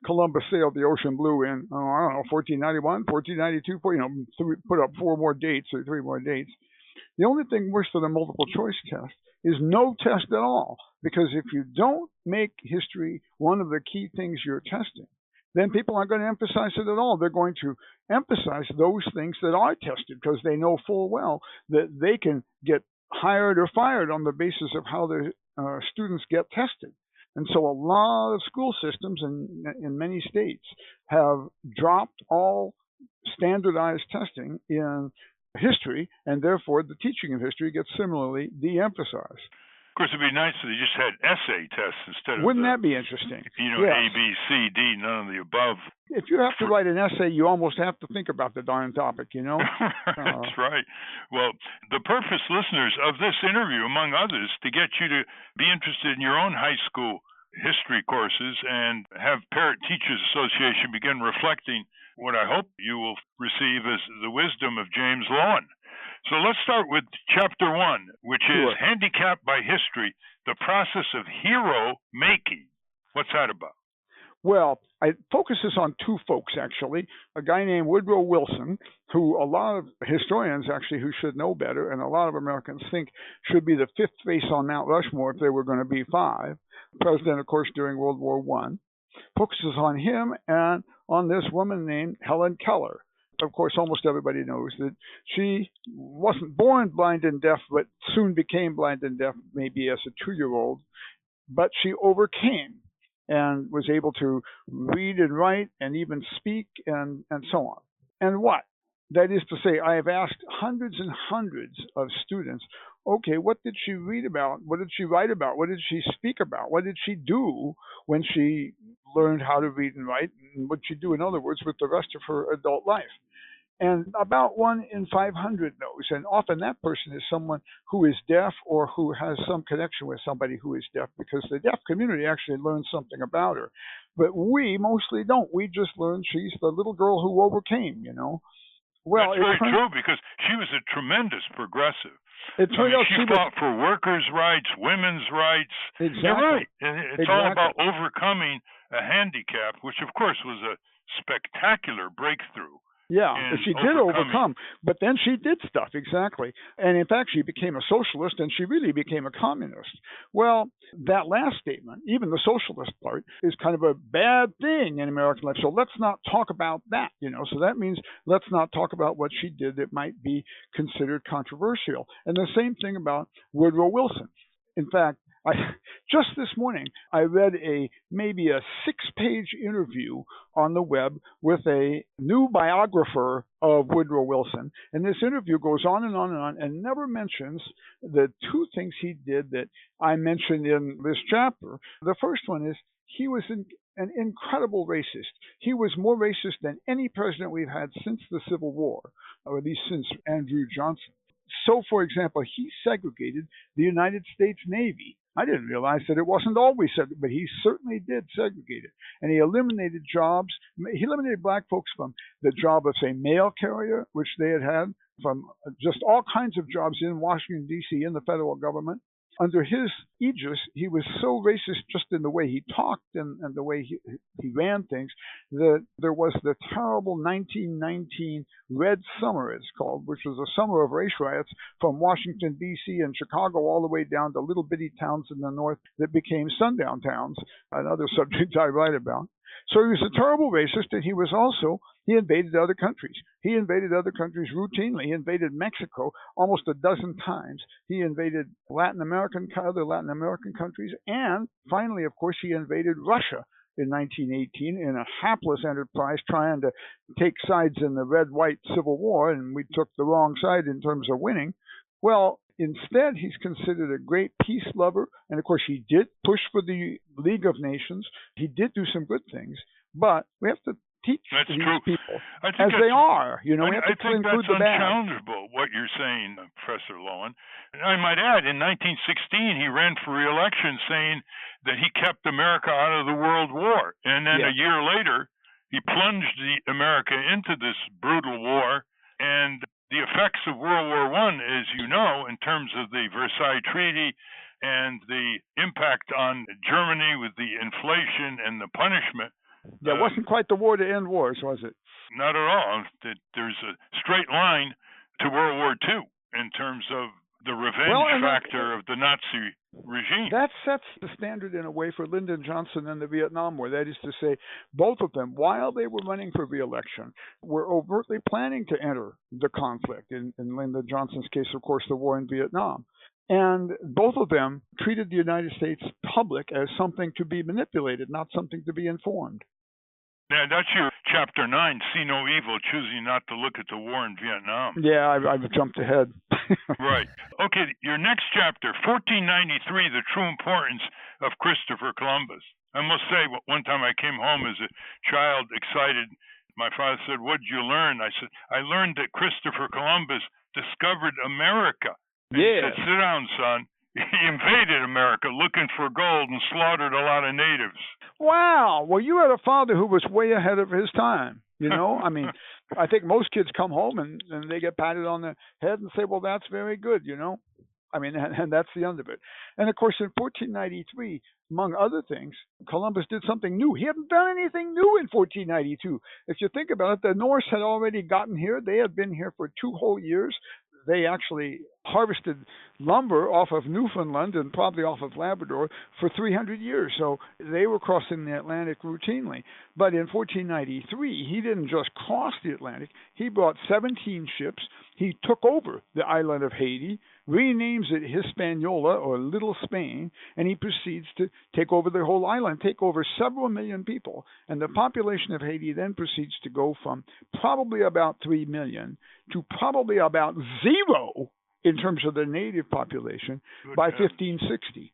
S8: Columbus sailed the ocean blue in, 1491, 1492, put up three more dates. The only thing worse than a multiple choice test is no test at all, because if you don't make history one of the key things you're testing, then people aren't going to emphasize it at all. They're going to emphasize those things that are tested because they know full well that they can get hired or fired on the basis of how their students get tested. And so a lot of school systems in many states have dropped all standardized testing in history, and therefore the teaching of history gets similarly de-emphasized.
S5: Of course, it'd be nice if they just had essay tests instead of
S8: Wouldn't that be interesting?
S5: Yes. A, B, C, D, none of the above.
S8: If you have to write an essay, you almost have to think about the darn topic,
S5: That's right. Well, the purpose, listeners, of this interview, among others, to get you to be interested in your own high school history courses and have Parent Teachers Association begin reflecting what I hope you will receive as the wisdom of James Loewen. So let's start with Chapter 1, which is Handicapped by History, the process of hero making. What's that about?
S8: Well, I focus this on two folks, actually. A guy named Woodrow Wilson, who a lot of historians actually who should know better, and a lot of Americans think should be the fifth face on Mount Rushmore if they were going to be five. President, of course, during World War I. Focuses on him and on this woman named Helen Keller. Of course, almost everybody knows that she wasn't born blind and deaf, but soon became blind and deaf, maybe as a 2-year-old. But she overcame and was able to read and write and even speak and so on. And what? That is to say, I have asked hundreds and hundreds of students, okay, what did she read about? What did she write about? What did she speak about? What did she do when she learned how to read and write? And what did she do, in other words, with the rest of her adult life? And about 1 in 500 knows. And often that person is someone who is deaf or who has some connection with somebody who is deaf, because the deaf community actually learns something about her. But we mostly don't. We just learn she's the little girl who overcame, Well,
S5: that's very true, because she was a tremendous progressive.
S8: It turned out
S5: she fought for workers' rights, women's rights.
S8: Exactly.
S5: You're right. It's all about overcoming a handicap, which, of course, was a spectacular breakthrough.
S8: Yeah, she did overcome, but then she did stuff, exactly. And in fact, she became a socialist, and she really became a communist. Well, that last statement, even the socialist part, is kind of a bad thing in American life. So let's not talk about that, So that means let's not talk about what she did that might be considered controversial. And the same thing about Woodrow Wilson. In fact, I just this morning I read maybe a 6-page interview on the web with a new biographer of Woodrow Wilson, and this interview goes on and on and on, and never mentions the two things he did that I mentioned in this chapter. The first one is he was an incredible racist. He was more racist than any president we've had since the Civil War, or at least since Andrew Johnson. So, for example, he segregated the United States Navy. I didn't realize that it wasn't always segregated, but he certainly did segregate it. And he eliminated jobs. He eliminated black folks from the job of, say, mail carrier, which they had, from just all kinds of jobs in Washington, D.C., in the federal government. Under his aegis, he was so racist just in the way he talked and the way he ran things that there was the terrible 1919 Red Summer, it's called, which was a summer of race riots from Washington, D.C. and Chicago all the way down to little bitty towns in the north that became sundown towns, another subject I write about. So he was a terrible racist, and he invaded other countries. He invaded other countries routinely. He invaded Mexico almost a dozen times. He invaded other Latin American countries. And finally, of course, he invaded Russia in 1918 in a hapless enterprise trying to take sides in the Red-White Civil War, and we took the wrong side in terms of winning. Well, instead, he's considered a great peace lover, and of course, he did push for the League of Nations. He did do some good things, but we have to teach these people as they are. We have to include the bad.
S5: Unchallengeable what you're saying, Professor Loewen. I might add, in 1916, he ran for re-election saying that he kept America out of the World War, and then a year later, he plunged America into this brutal war, and the effects of World War I, as you know, in terms of the Versailles Treaty and the impact on Germany with the inflation and the punishment.
S8: That wasn't quite the war to end wars, was it?
S5: Not at all. There's a straight line to World War II in terms of the revenge factor of the Nazi regime.
S8: That sets the standard in a way for Lyndon Johnson and the Vietnam War. That is to say, both of them, while they were running for re-election, were overtly planning to enter the conflict. In Lyndon Johnson's case, of course, the war in Vietnam. And both of them treated the United States public as something to be manipulated, not something to be informed.
S5: Yeah, that's your chapter 9, See No Evil, Choosing Not to Look at the War in Vietnam.
S8: Yeah, I've jumped ahead.
S5: Right. Okay, your next chapter, 1493, The True Importance of Christopher Columbus. I must say, one time I came home as a child, excited. My father said, "What did you learn?" I said, "I learned that Christopher Columbus discovered America." And he said, "Sit down, son. He invaded America looking for gold and slaughtered a lot of natives."
S8: Wow. Well, you had a father who was way ahead of his time. I mean, I think most kids come home and they get patted on the head and say, well, that's very good, I mean, and that's the end of it. And of course, in 1493, among other things, Columbus did something new. He hadn't done anything new in 1492. If you think about it, the Norse had already gotten here. They had been here for 2 whole years. They actually harvested lumber off of Newfoundland and probably off of Labrador for 300 years. So they were crossing the Atlantic routinely. But in 1493, he didn't just cross the Atlantic. He brought 17 ships. He took over the island of Haiti, renames it Hispaniola, or Little Spain, and he proceeds to take over the whole island, take over several million people. And the population of Haiti then proceeds to go from probably about 3 million to probably about 0 in terms of the native population by 1560.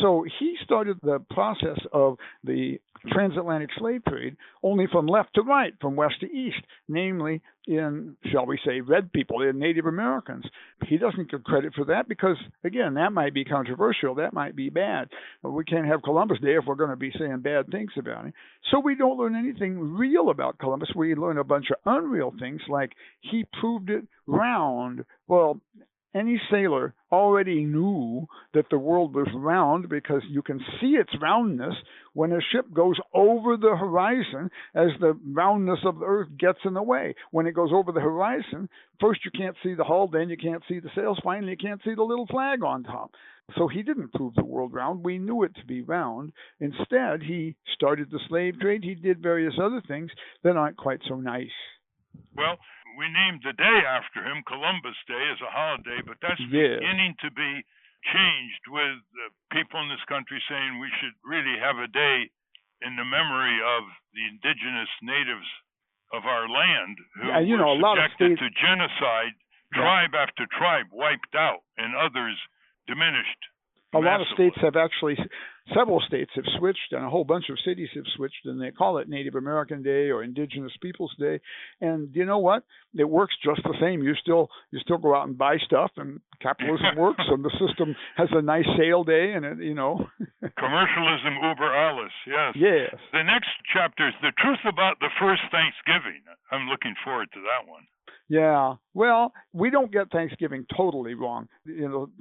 S8: So he started the process of the transatlantic slave trade only from left to right, from west to east, namely in, shall we say, red people, in Native Americans. He doesn't get credit for that because, again, that might be controversial. That might be bad. We can't have Columbus Day if we're going to be saying bad things about him. So we don't learn anything real about Columbus. We learn a bunch of unreal things like he proved it round. Well, any sailor already knew that the world was round because you can see its roundness when a ship goes over the horizon as the roundness of the earth gets in the way. When it goes over the horizon, first you can't see the hull, then you can't see the sails, finally you can't see the little flag on top. So he didn't prove the world round. We knew it to be round. Instead, he started the slave trade. He did various other things that aren't quite so nice.
S5: Well, we named the day after him, Columbus Day, as a holiday, but that's beginning to be changed with people in this country saying we should really have a day in the memory of the indigenous natives of our land who were
S8: a lot of
S5: subjected
S8: states,
S5: to genocide, tribe after tribe wiped out, and others diminished.
S8: A lot of
S5: massively.
S8: states have actually, several states have switched, and a whole bunch of cities have switched, and they call it Native American Day or Indigenous Peoples Day. And you know what? It works just the same. You still go out and buy stuff, and capitalism works, and the system has a nice sale day, and
S5: Commercialism uber alles, yes.
S8: Yes.
S5: The next chapter is the truth about the first Thanksgiving. I'm looking forward to that one.
S8: Yeah, well, we don't get Thanksgiving totally wrong.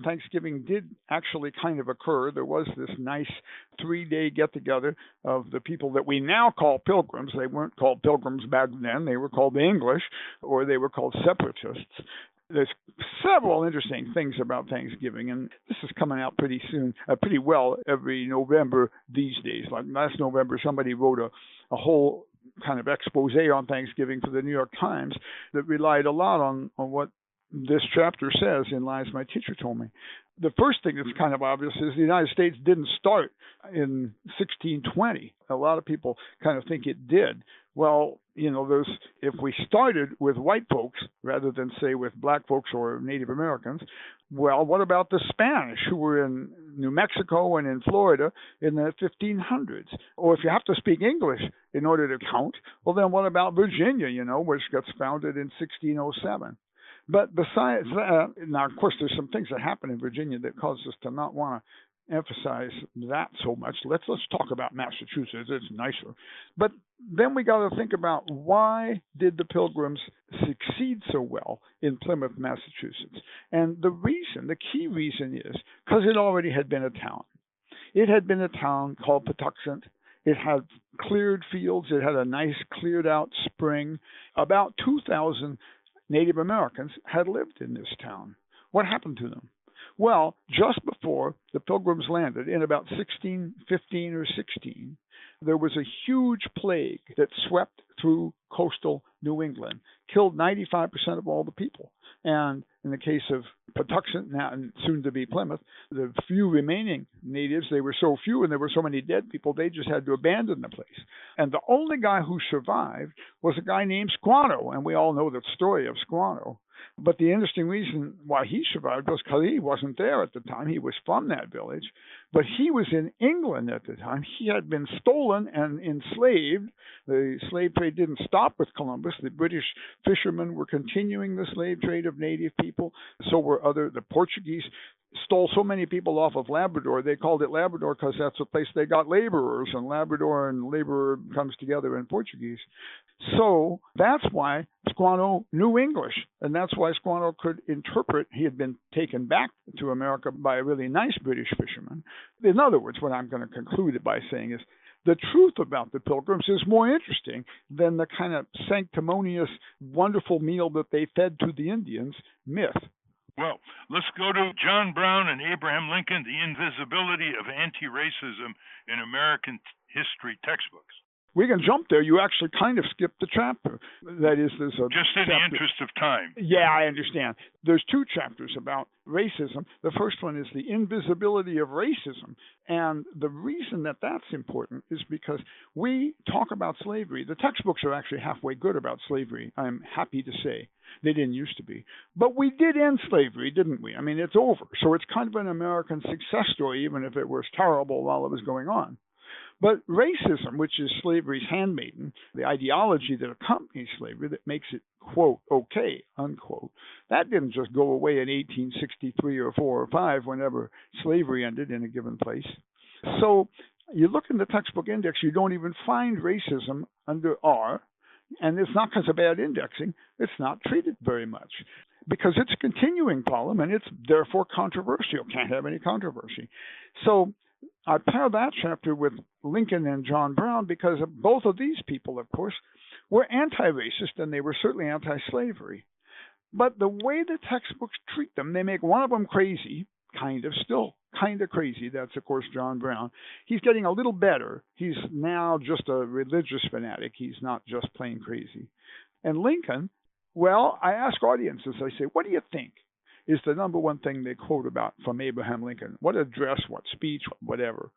S8: Thanksgiving did actually kind of occur. There was this nice 3-day get-together of the people that we now call pilgrims. They weren't called pilgrims back then. They were called the English, or they were called separatists. There's several interesting things about Thanksgiving, and this is coming out pretty soon, pretty well every November these days. Like last November, somebody wrote a whole kind of expose on Thanksgiving for the New York Times that relied a lot on what this chapter says in Lies My Teacher Told Me. The first thing that's kind of obvious is the United States didn't start in 1620. A lot of people kind of think it did. Well, if we started with white folks rather than, say, with black folks or Native Americans, well, what about the Spanish who were in New Mexico and in Florida in the 1500s? Or if you have to speak English in order to count, well, then what about Virginia, which gets founded in 1607? But besides that, now, of course, there's some things that happen in Virginia that cause us to not want to emphasize that so much. Let's talk about Massachusetts. It's nicer. But then we got to think about, why did the Pilgrims succeed so well in Plymouth, Massachusetts? And the key reason is because it already had been a town. It had been a town called Patuxent. It had cleared fields. It had a nice cleared out spring. About 2,000 Native Americans had lived in this town. What happened to them? Well, just before the Pilgrims landed in about 1615 or 16, there was a huge plague that swept through coastal New England, killed 95% of all the people. And in the case of Patuxent, now and soon to be Plymouth, the few remaining natives, they were so few and there were so many dead people, they just had to abandon the place. And the only guy who survived was a guy named Squanto, and we all know the story of Squanto. But the interesting reason why he survived was because he wasn't there at the time. He was from that village, but he was in England at the time. He had been stolen and enslaved. The slave trade didn't stop with Columbus. The British fishermen were continuing the slave trade of native people. So were the Portuguese stole so many people off of Labrador. They called it Labrador because that's the place they got laborers, and Labrador and laborer comes together in Portuguese. So that's why Squanto knew English, and that's why Squanto could interpret. He had been taken back to America by a really nice British fisherman. In other words, what I'm going to conclude it by saying is, the truth about the Pilgrims is more interesting than the kind of sanctimonious, wonderful meal that they fed to the Indians myth.
S5: Well, let's go to John Brown and Abraham Lincoln, the invisibility of anti-racism in American history textbooks.
S8: We can jump there. You actually kind of skipped the chapter. That is, there's a
S5: just in the interest of time.
S8: Yeah, I understand. There's 2 chapters about racism. The first one is the invisibility of racism. And the reason that that's important is because we talk about slavery. The textbooks are actually halfway good about slavery, I'm happy to say. They didn't used to be. But we did end slavery, didn't we? I mean, it's over. So it's kind of an American success story, even if it was terrible while it was going on. But racism, which is slavery's handmaiden, the ideology that accompanies slavery that makes it, quote, okay, unquote, that didn't just go away in 1863 or 4 or 5 whenever slavery ended in a given place. So you look in the textbook index, you don't even find racism under R, and it's not because of bad indexing. It's not treated very much because it's a continuing problem, and it's therefore controversial. Can't have any controversy. So I pair that chapter with Lincoln and John Brown because both of these people, of course, were anti-racist, and they were certainly anti-slavery. But the way the textbooks treat them, they make one of them crazy, still kind of crazy. That's, of course, John Brown. He's getting a little better. He's now just a religious fanatic. He's not just plain crazy. And Lincoln, well, I ask audiences, I say, what do you think? is the number one thing they quote about from Abraham Lincoln. What address, what speech, whatever.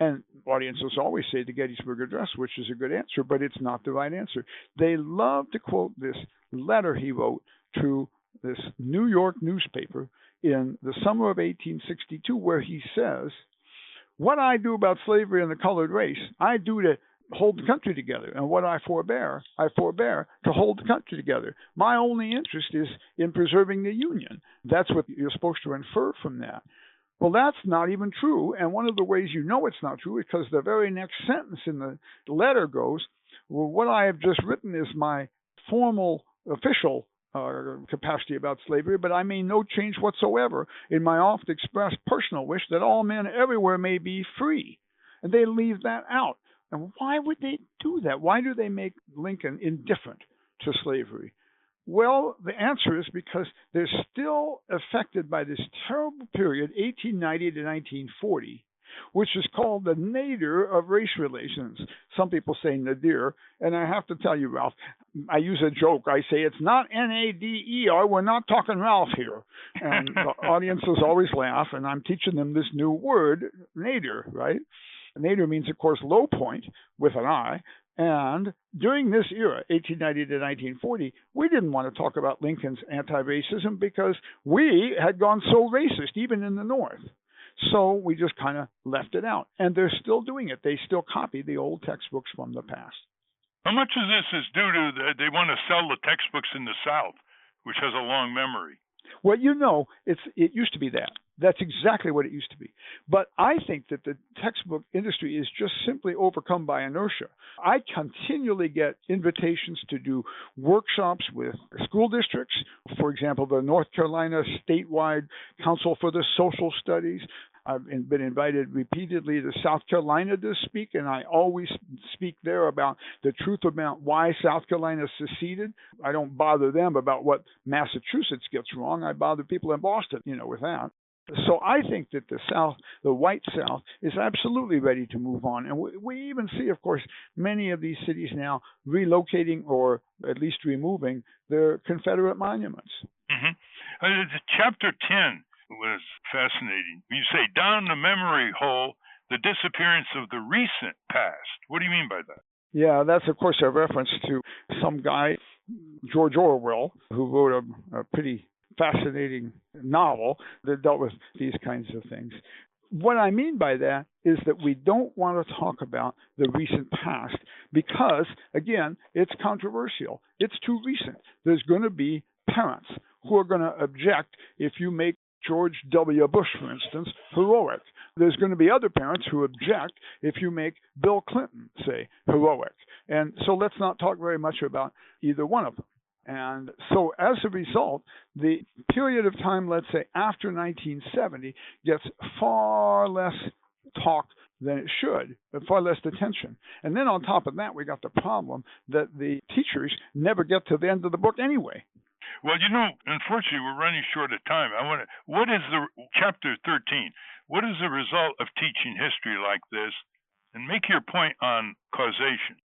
S8: And audiences always say the Gettysburg Address, which is a good answer, but it's not the right answer. They love to quote this letter he wrote to this New York newspaper in the summer of 1862, where he says, "What I do about slavery and the colored race, I do to hold the country together. And what I forbear to hold the country together. My only interest is in preserving the Union." That's what you're supposed to infer from that. Well, that's not even true. And one of the ways you know it's not true is because the very next sentence in the letter goes, "Well, what I have just written is my formal, official capacity about slavery, but I mean no change whatsoever in my oft expressed personal wish that all men everywhere may be free." And they leave that out. And why would they do that? Why do they make Lincoln indifferent to slavery? Well, the answer is because they're still affected by this terrible period, 1890 to 1940, which is called the nadir of race relations. Some people say nadir, and I have to tell you, Ralph, I use a joke. I say it's not N-A-D-E-R. We're not talking Ralph here. And the audiences always laugh, and I'm teaching them this new word, nadir, right? Nadir means, of course, low point with an I. And during this era, 1890 to 1940, we didn't want to talk about Lincoln's anti-racism because we had gone so racist, even in the North. So we just kind of left it out. And they're still doing it. They still copy the old textbooks from the past.
S5: How much of this is due to they want to sell the textbooks in the South, which has a long memory?
S8: Well, you know, it used to be that. That's exactly what it used to be. But I think that the textbook industry is just simply overcome by inertia. I continually get invitations to do workshops with school districts. For example, the North Carolina Statewide Council for the Social Studies. I've been invited repeatedly to South Carolina to speak, and I always speak there about the truth about why South Carolina seceded. I don't bother them about what Massachusetts gets wrong. I bother people in Boston, with that. So I think that the South, the white South, is absolutely ready to move on. And we even see, of course, many of these cities now relocating or at least removing their Confederate monuments.
S5: Mm-hmm. Chapter 10 was fascinating. You say, down the memory hole, the disappearance of the recent past. What do you mean by that?
S8: Yeah, that's, of course, a reference to some guy, George Orwell, who wrote a pretty fascinating novel that dealt with these kinds of things. What I mean by that is that we don't want to talk about the recent past because, again, it's controversial. It's too recent. There's going to be parents who are going to object if you make George W. Bush, for instance, heroic. There's going to be other parents who object if you make Bill Clinton, say, heroic. And so let's not talk very much about either one of them. And so as a result, the period of time, let's say after 1970, gets far less talk than it should, far less attention. And then on top of that, we got the problem that the teachers never get to the end of the book anyway.
S5: Well, unfortunately, we're running short of time. What is the chapter 13? What is the result of teaching history like this? And make your point on causation.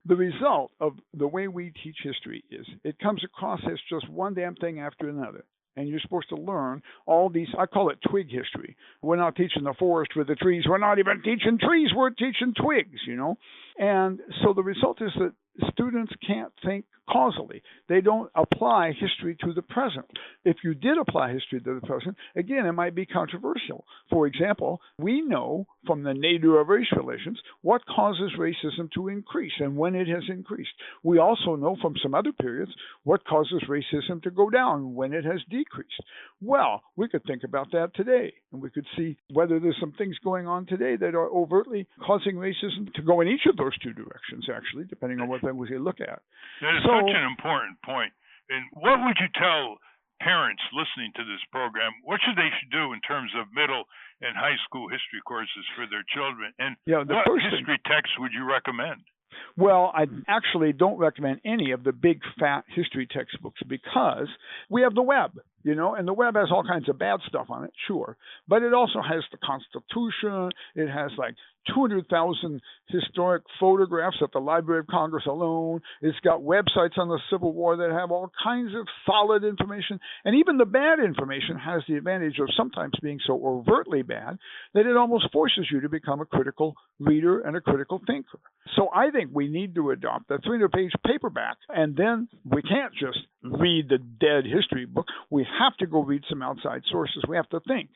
S8: The result of the way we teach history is it comes across as just one damn thing after another. And you're supposed to learn all these, I call it twig history. We're not teaching the forest with the trees. We're not even teaching trees. We're teaching twigs, And so the result is that students can't think causally. They don't apply history to the present. If you did apply history to the present, again, it might be controversial. For example, we know from the nadir of race relations what causes racism to increase and when it has increased. We also know from some other periods what causes racism to go down when it has decreased. Well, we could think about that today, and we could see whether there's some things going on today that are overtly causing racism to go in each of those two directions, actually, depending on what we look at.
S5: That is such an important point. And what would you tell parents listening to this program? What should they do in terms of middle and high school history courses for their children? And what history texts would you recommend?
S8: Well, I actually don't recommend any of the big, fat history textbooks because we have the web, and the web has all kinds of bad stuff on it, sure. But it also has the Constitution. It has like 200,000 historic photographs at the Library of Congress alone. It's got websites on the Civil War that have all kinds of solid information. And even the bad information has the advantage of sometimes being so overtly bad that it almost forces you to become a critical reader and a critical thinker. So I think we need to adopt the 300-page paperback, and then we can't just read the dead history book. We have to go read some outside sources. We have to think.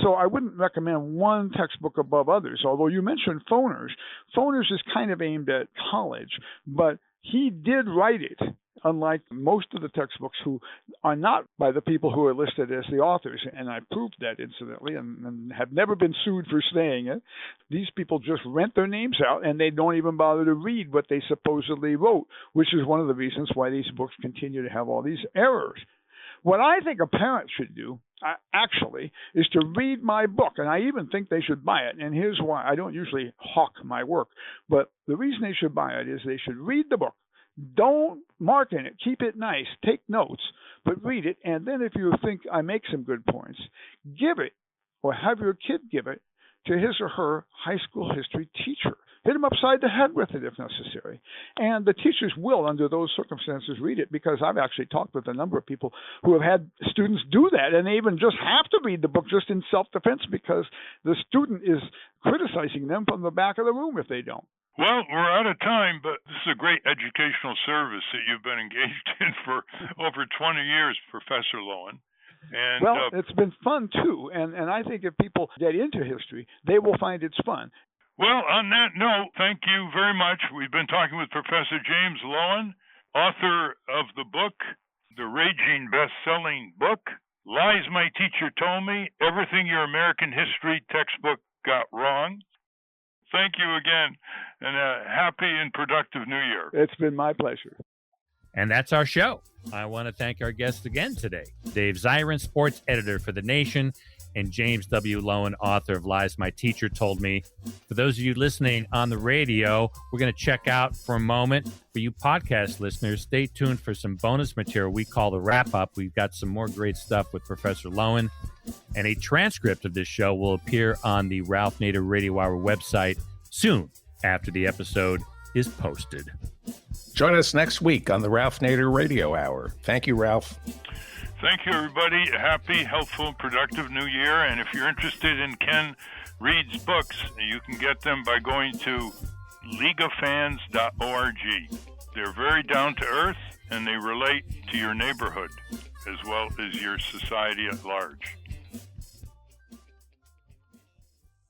S8: So I wouldn't recommend one textbook above others, although you mentioned Foner's. Foner's is kind of aimed at college, but he did write it, unlike most of the textbooks who are not by the people who are listed as the authors. And I proved that, incidentally, and have never been sued for saying it. These people just rent their names out, and they don't even bother to read what they supposedly wrote, which is one of the reasons why these books continue to have all these errors. What I think a parent should do, actually, is to read my book, and I even think they should buy it. And here's why. I don't usually hawk my work, but the reason they should buy it is they should read the book. Don't mark in it. Keep it nice. Take notes, but read it. And then if you think I make some good points, give it or have your kid give it to his or her high school history teacher. Hit him upside the head with it if necessary. And the teachers will, under those circumstances, read it, because I've actually talked with a number of people who have had students do that, and they even just have to read the book just in self-defense because the student is criticizing them from the back of the room if they don't.
S5: Well, we're out of time, but this is a great educational service that you've been engaged in for over 20 years, Professor Loewen. And,
S8: well, it's been fun, too, and I think if people get into history, they will find it's fun.
S5: Well, on that note, thank you very much. We've been talking with Professor James Loewen, author of the book, the raging best-selling book, Lies My Teacher Told Me, Everything Your American History Textbook Got Wrong. Thank you again, and a happy and productive New Year.
S8: It's been my pleasure.
S2: And that's our show. I want to thank our guests again today, Dave Zirin, sports editor for The Nation, and James W. Loewen, author of Lies My Teacher Told Me. For those of you listening on the radio, we're going to check out for a moment. For you podcast listeners, stay tuned for some bonus material we call the wrap-up. We've got some more great stuff with Professor Loewen, and a transcript of this show will appear on the Ralph Nader Radio Hour website soon after the episode is posted.
S4: Join us next week on the Ralph Nader Radio Hour. Thank you, Ralph.
S5: Thank you, everybody. A happy, helpful, productive New Year. And if you're interested in Ken Reed's books, you can get them by going to leagueoffans.org. They're very down to earth, and they relate to your neighborhood as well as your society at large.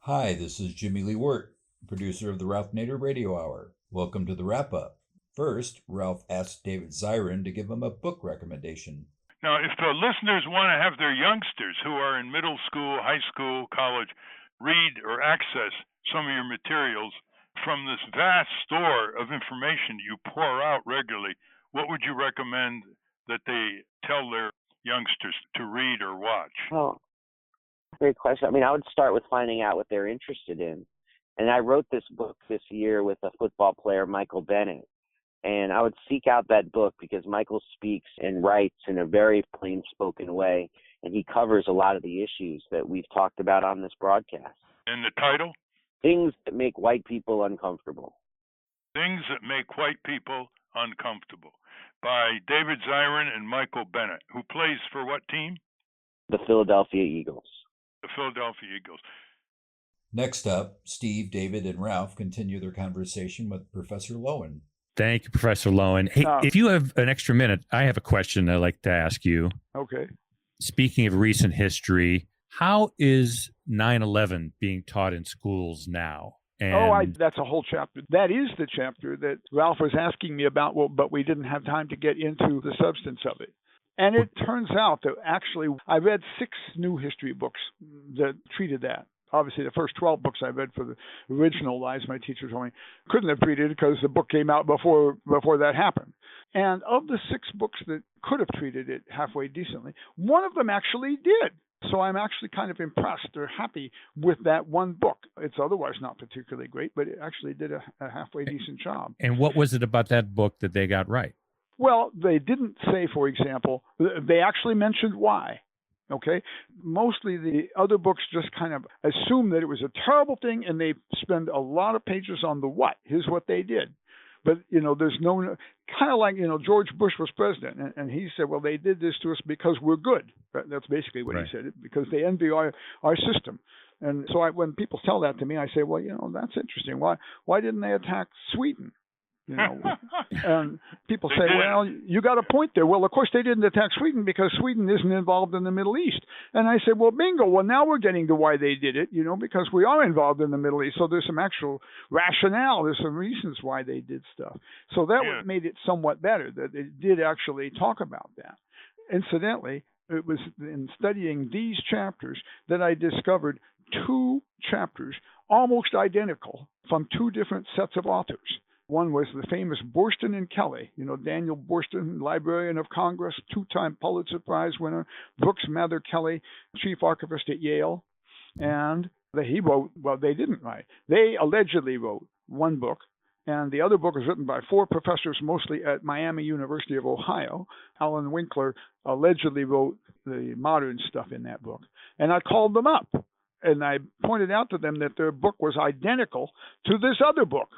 S9: Hi, this is Jimmy Lee Wirt, producer of the Ralph Nader Radio Hour. Welcome to the wrap-up. First, Ralph asked David Zirin to give him a book recommendation.
S5: Now, if the listeners want to have their youngsters who are in middle school, high school, college, read or access some of your materials from this vast store of information you pour out regularly, what would you recommend that they tell their youngsters to read or watch?
S6: Oh, great question. I mean, I would start with finding out what they're interested in. And I wrote this book this year with a football player, Michael Bennett. And I would seek out that book because Michael speaks and writes in a very plain-spoken way, and he covers a lot of the issues that we've talked about on this broadcast.
S5: And the title?
S6: Things that make white people uncomfortable.
S5: Things that make white people uncomfortable, by David Zirin and Michael Bennett, who plays for what team?
S6: The Philadelphia Eagles.
S5: The Philadelphia Eagles.
S9: Next up, Steve, David, and Ralph continue their conversation with Professor Loewen.
S2: Thank you, Professor Loewen. Hey, if you have an extra minute, I have a question I'd like to ask you.
S8: Okay.
S2: Speaking of recent history, how is 9/11 being taught in schools now? And
S8: That's a whole chapter. That is the chapter that Ralph was asking me about, but we didn't have time to get into the substance of it. And it turns out that actually I read 6 new history books that treated that. Obviously, the first 12 books I read for the original Lies My Teacher Told Me couldn't have treated it because the book came out before that happened. And of the 6 books that could have treated it halfway decently, one of them actually did. So I'm actually kind of impressed or happy with that one book. It's otherwise not particularly great, but it actually did a halfway decent job.
S2: And what was it about that book that they got right?
S8: Well, they didn't say, for example, they actually mentioned why. Okay, mostly the other books just kind of assume that it was a terrible thing, and they spend a lot of pages on the what. Here's what they did. But, there's no, kind of like, George Bush was president, and he said, well, they did this to us because we're good. That's basically what
S2: Right.
S8: he said, because they envy our system. And so when people tell that to me, I say, well, that's interesting. Why didn't they attack Sweden? And people say, well, you got a point there. Well, of course, they didn't attack Sweden because Sweden isn't involved in the Middle East. And I said, well, bingo. Well, now we're getting to why they did it, because we are involved in the Middle East. So there's some actual rationale. There's some reasons why they did stuff. So that made it somewhat better that they did actually talk about that. Incidentally, it was in studying these chapters that I discovered 2 chapters almost identical from 2 different sets of authors. One was the famous Borston and Kelly, Daniel Borston, Librarian of Congress, 2-time Pulitzer Prize winner, Brooks Mather Kelly, Chief Archivist at Yale. And he wrote, well, they didn't write. They allegedly wrote one book, and the other book was written by 4 professors, mostly at Miami University of Ohio. Alan Winkler allegedly wrote the modern stuff in that book. And I called them up, and I pointed out to them that their book was identical to this other book.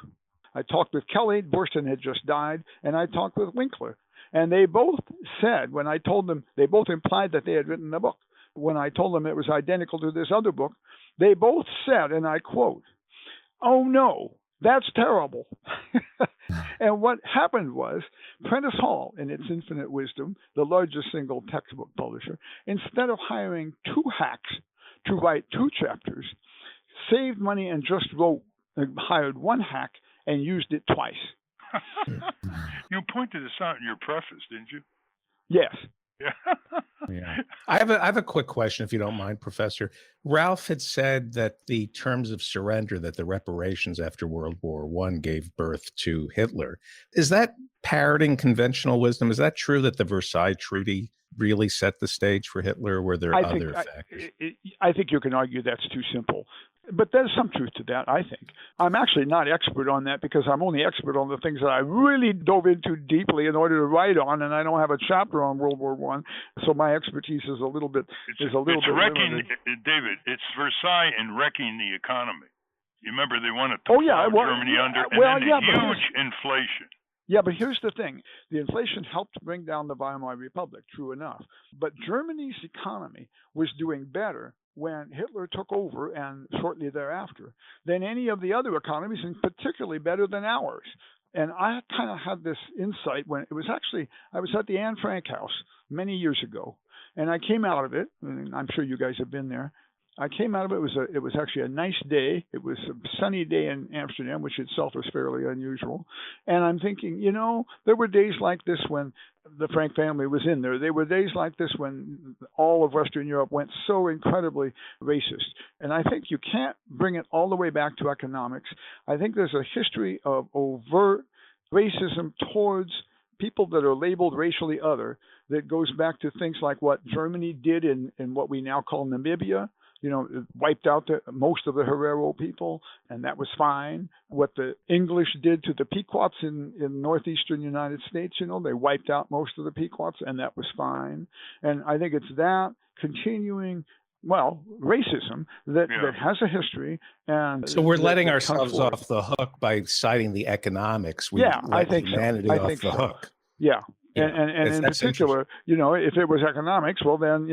S8: I talked with Kelly, Borston had just died, and I talked with Winkler. And they both said, when I told them, they both implied that they had written the book. When I told them it was identical to this other book, they both said, and I quote, "Oh no, that's terrible." And what happened was, Prentice Hall, in its infinite wisdom, the largest single textbook publisher, instead of hiring 2 hacks to write 2 chapters, saved money and just hired 1 hack and used it twice.
S5: You pointed this out in your preface, didn't you?
S8: Yes.
S2: Yeah.
S4: I have a quick question, if you don't mind, Professor. Ralph had said that the terms of surrender, that the reparations after World War I gave birth to Hitler. Is that parroting conventional wisdom? Is that true that the Versailles Treaty really set the stage for Hitler, or were there other factors?
S8: I think you can argue that's too simple. But there's some truth to that, I think. I'm actually not expert on that because I'm only expert on the things that I really dove into deeply in order to write on, and I don't have a chapter on World War I, so my expertise is a little bit limited.
S5: David, it's Versailles and wrecking the economy. You remember they wanted to Germany under, and then huge inflation.
S8: Yeah, but here's the thing. The inflation helped bring down the Weimar Republic, true enough. But Germany's economy was doing better when Hitler took over, and shortly thereafter, than any of the other economies, and particularly better than ours. And I kind of had this insight when it was actually, I was at the Anne Frank House many years ago, and I came out of it, and I'm sure you guys have been there. I came out of it, it was actually a nice day. It was a sunny day in Amsterdam, which itself was fairly unusual. And I'm thinking, there were days like this when the Frank family was in there. There were days like this when all of Western Europe went so incredibly racist. And I think you can't bring it all the way back to economics. I think there's a history of overt racism towards people that are labeled racially other that goes back to things like what Germany did in what we now call Namibia. It wiped out most of the Herero people, and that was fine. What the English did to the Pequots in northeastern United States, they wiped out most of the Pequots, and that was fine. And I think it's that continuing, racism that has a history. And
S4: so we're letting ourselves off the hook by citing the economics.
S8: I think
S4: humanity
S8: so.
S4: off the hook.
S8: Yeah. And in particular, if it was economics, well, then,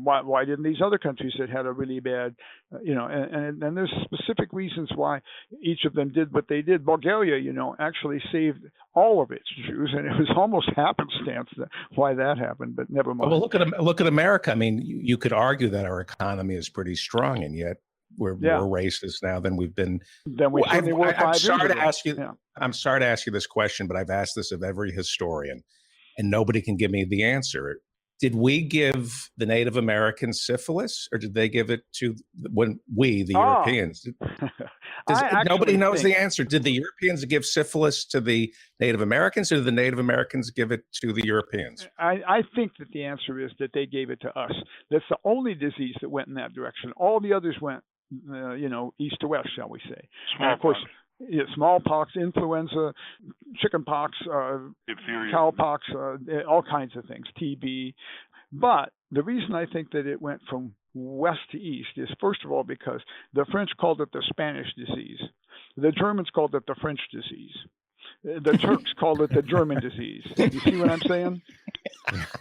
S8: why didn't these other countries that had a really bad, and there's specific reasons why each of them did what they did. Bulgaria, actually saved all of its Jews, and it was almost happenstance why that happened, but never mind.
S4: Well, look at America. I mean, you could argue that our economy is pretty strong, and yet we're more racist now than we've been. I'm sorry to ask you this question, but I've asked this of every historian, and nobody can give me the answer. Did we give the Native Americans syphilis, or did they give it to the Europeans? Nobody knows the answer. Did the Europeans give syphilis to the Native Americans, or did the Native Americans give it to the Europeans?
S8: I think that the answer is that they gave it to us. That's the only disease that went in that direction. All the others went, east to west, shall we say. And of course, smallpox, influenza, chickenpox, cowpox, all kinds of things, TB. But the reason I think that it went from west to east is, first of all, because the French called it the Spanish disease. The Germans called it the French disease. The Turks called it the German disease. You see what I'm saying?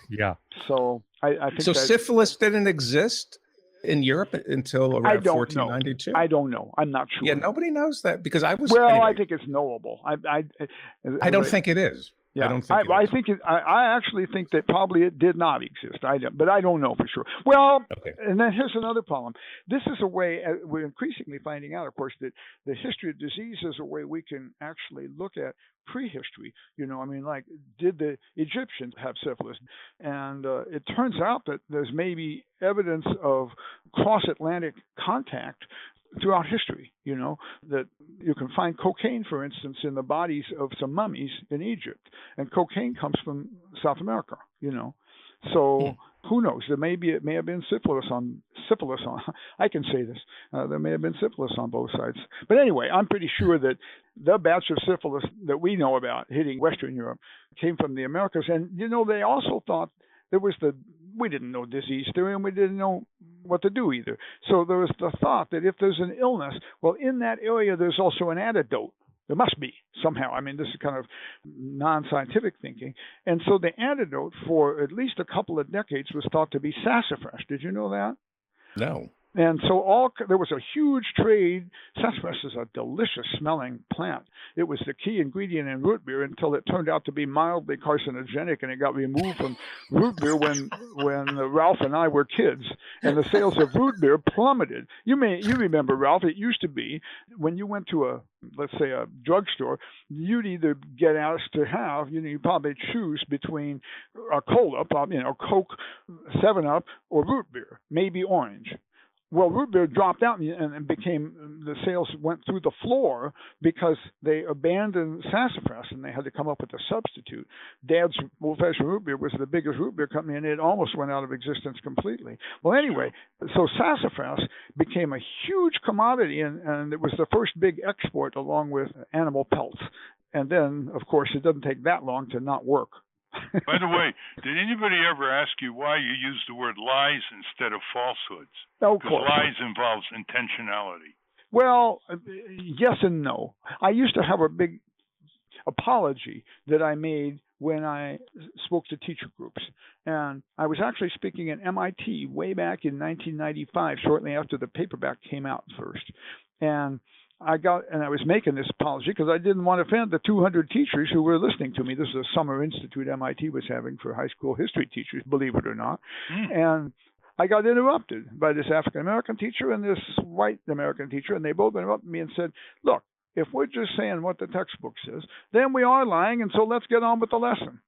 S2: Yeah.
S8: So I think
S4: so syphilis didn't exist in Europe until around 1492.
S8: I don't know. I'm not sure.
S4: Yeah, nobody knows that because I was.
S8: Well,
S4: anyway,
S8: I think it's knowable.
S4: I don't think it is.
S8: Yeah,
S4: I don't think
S8: I think it. I actually think that probably it did not exist. But I don't know for sure. Well,
S4: Okay.
S8: And then here's another problem. This is a way we're increasingly finding out, of course, that the history of disease is a way we can actually look at prehistory. Like, did the Egyptians have syphilis? And it turns out that there's maybe evidence of cross-Atlantic contact throughout history, that you can find cocaine, for instance, in the bodies of some mummies in Egypt. And cocaine comes from South America, So who knows? It may have been syphilis on, I can say this, there may have been syphilis on both sides. But anyway, I'm pretty sure that the batch of syphilis that we know about hitting Western Europe came from the Americas. And, they also thought there was we didn't know disease theory, and we didn't know what to do either. So there was the thought that if there's an illness, well, in that area, there's also an antidote. There must be somehow. I mean, this is kind of non-scientific thinking. And so the antidote for at least a couple of decades was thought to be sassafras. Did you know that?
S4: No.
S8: And so there was a huge trade. Sassafras is a delicious smelling plant. It was the key ingredient in root beer until it turned out to be mildly carcinogenic, and it got removed from root beer when Ralph and I were kids, and the sales of root beer plummeted. You remember, Ralph, it used to be when you went to let's say a drugstore, you'd either get asked to have, you probably choose between a cola, Coke, 7-Up, or root beer, maybe orange. Well, root beer dropped out and the sales went through the floor because they abandoned sassafras and they had to come up with a substitute. Dad's old-fashioned root beer was the biggest root beer company, and it almost went out of existence completely. Well, anyway, so sassafras became a huge commodity, and it was the first big export along with animal pelts. And then, of course, it doesn't take that long to not work.
S5: By the way, did anybody ever ask you why you use the word lies instead of falsehoods?
S8: Of
S5: Because
S8: course.
S5: lies involves intentionality.
S8: Well, yes and no. I used to have a big apology that I made when I spoke to teacher groups. And I was actually speaking at MIT way back in 1995, shortly after the paperback came out first. And I was making this apology because I didn't want to offend the 200 teachers who were listening to me. This is a summer institute MIT was having for high school history teachers, believe it or not. And I got interrupted by this African-American teacher and this white American teacher, and they both interrupted me and said, look, if we're just saying what the textbook says, then we are lying, and so let's get on with the lesson.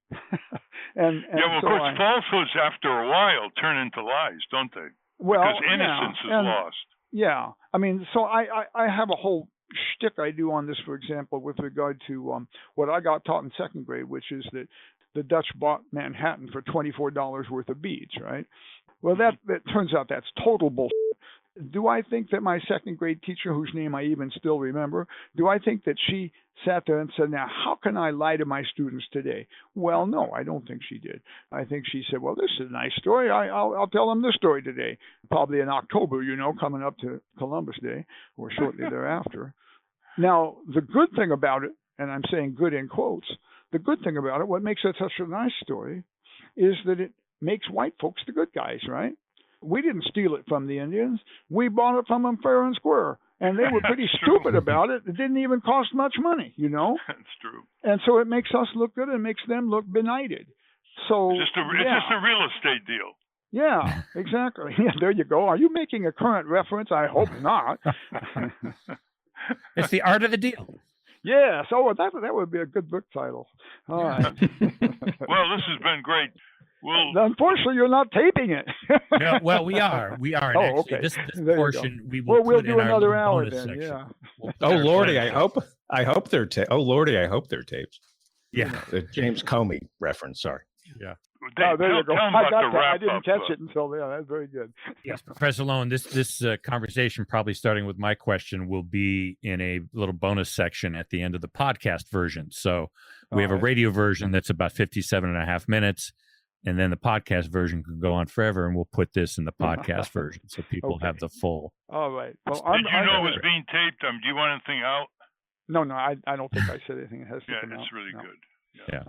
S8: and
S5: of
S8: so
S5: course, falsehoods after a while turn into lies, don't they?
S8: Well,
S5: because innocence is lost.
S8: Yeah. I mean, so I have a whole shtick I do on this, for example, with regard to what I got taught in second grade, which is that the Dutch bought Manhattan for $24 worth of beads, right? Well, that turns out that's total bullshit. Do I think that my second grade teacher, whose name I even still remember, do I think that she sat there and said, now, how can I lie to my students today? Well, no, I don't think she did. I think she said, well, this is a nice story. I'll tell them this story today, probably in October, coming up to Columbus Day or shortly thereafter. Now, the good thing about it, and I'm saying good in quotes, the good thing about it, what makes it such a nice story, is that it makes white folks the good guys, right? We didn't steal it from the Indians. We bought it from them fair and square. And they were pretty stupid about it. It didn't even cost much money,
S5: That's true.
S8: And so it makes us look good and makes them look benighted. So
S5: it's just a real estate deal.
S8: Yeah, exactly. Yeah, there you go. Are you making a current reference? I hope not.
S2: It's the art of the deal.
S8: Yeah, so that would be a good book title. All right.
S5: Well, this has been great.
S8: Unfortunately, you're not taping it.
S2: No, well, we are. And actually,
S8: okay.
S2: This
S8: portion
S2: we will
S8: we'll
S2: put
S8: do
S2: in our
S8: another
S2: little
S8: hour
S2: bonus
S8: then.
S2: section.
S8: Yeah.
S2: We'll
S4: Oh Lordy, I hope they're tapes.
S2: Yeah.
S4: The James Comey reference. Sorry.
S2: Yeah.
S8: There you go. I got that. I didn't catch
S5: it.
S8: it until that's very good.
S2: Yes, Professor Loewen, this conversation, probably starting with my question, will be in a little bonus section at the end of the podcast version. So we have a radio version that's about 57 and a half minutes. and then the podcast version can go on forever, and we'll put this in the podcast version so people
S8: Okay.
S2: have the full.
S8: All right. Well,
S5: Did you know it was being taped? Do you want anything out?
S8: No, I don't think I said anything. It has to
S5: Yeah,
S8: come out.
S5: it's really
S8: No.
S5: good.
S2: Yeah.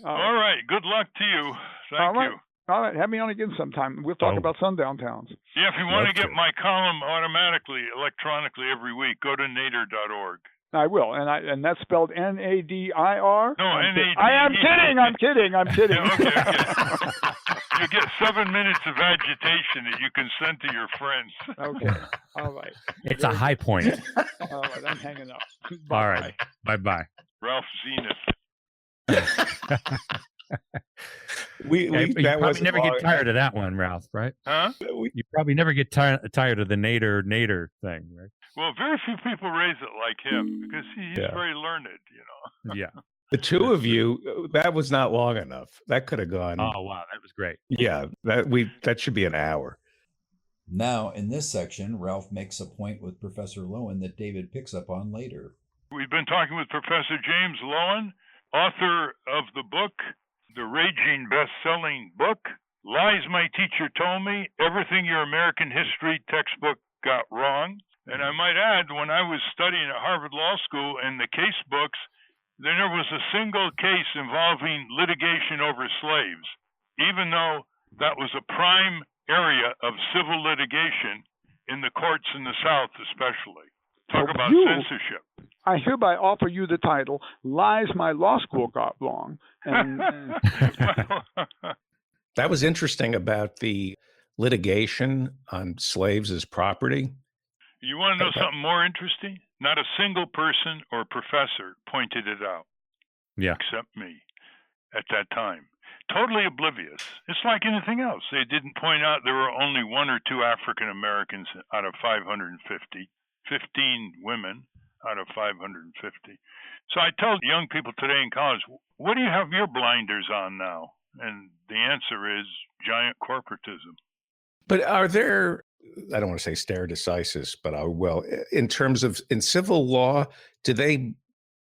S5: All right. Good luck to you. Thank
S8: All right.
S5: you.
S8: All right. Have me on again sometime. We'll talk about sundown towns.
S5: Yeah, if you want
S2: Love
S5: to get
S2: to.
S5: my column automatically, electronically every week, go to nader.org.
S8: I will, and that's spelled Nadir.
S5: No, N-A-D-E.
S8: I am kidding. I'm kidding.
S5: Yeah, okay. You get 7 minutes of agitation that you can send to your friends.
S8: Okay. All right.
S2: It's a high point.
S8: All right. I'm hanging up.
S2: All right. Bye-bye.
S5: Ralph Zenith.
S2: You probably never get tired of that one, Ralph, right?
S5: Huh?
S2: You probably never get tired of the Nader thing, right?
S5: Well, very few people raise it like him because he's very learned, you know.
S2: Yeah.
S4: The two of you, that was not long enough. That could have gone.
S2: Oh, wow. That was great.
S4: Yeah, that should be an hour.
S9: Now, in this section, Ralph makes a point with Professor Loewen that David picks up on later.
S5: We've been talking with Professor James Loewen, author of the book, the raging best-selling book, Lies My Teacher Told Me, Everything Your American History Textbook Got Wrong. And I might add, when I was studying at Harvard Law School in the case books, there never was a single case involving litigation over slaves, even though that was a prime area of civil litigation in the courts in the South especially. Talk about censorship.
S8: I hereby offer you the title, Lies My Law School Got Wrong. And,
S4: That was interesting about the litigation on slaves as property.
S5: You want to know something more interesting? Not a single person or professor pointed it out.
S2: Yeah.
S5: Except me at that time. Totally oblivious. It's like anything else. They didn't point out there were only 1 or 2 African Americans out of 550, 15 women out of 550. So I tell young people today in college, what do you have your blinders on now? And the answer is giant corporatism.
S4: But are there, I don't want to say stare decisis, but I will, in terms of, in civil law, do they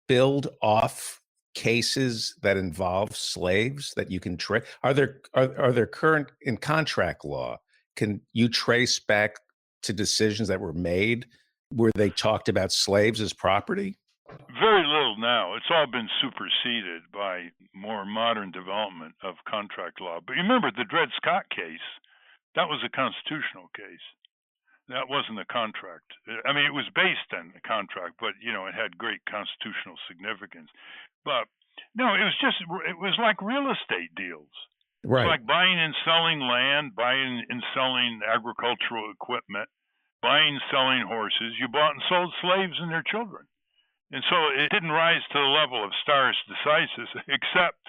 S4: build off cases that involve slaves that you can trace? Are there current, in contract law, can you trace back to decisions that were made where they talked about slaves as property?
S5: Very little now. It's all been superseded by more modern development of contract law. But you remember the Dred Scott case, that was a constitutional case. That wasn't a contract. I mean, it was based on a contract, but, you know, it had great constitutional significance. But, no, it was like real estate deals.
S4: Right.
S5: It's like buying and selling land, buying and selling agricultural equipment, buying and selling horses. You bought and sold slaves and their children. And so it didn't rise to the level of stare decisis, except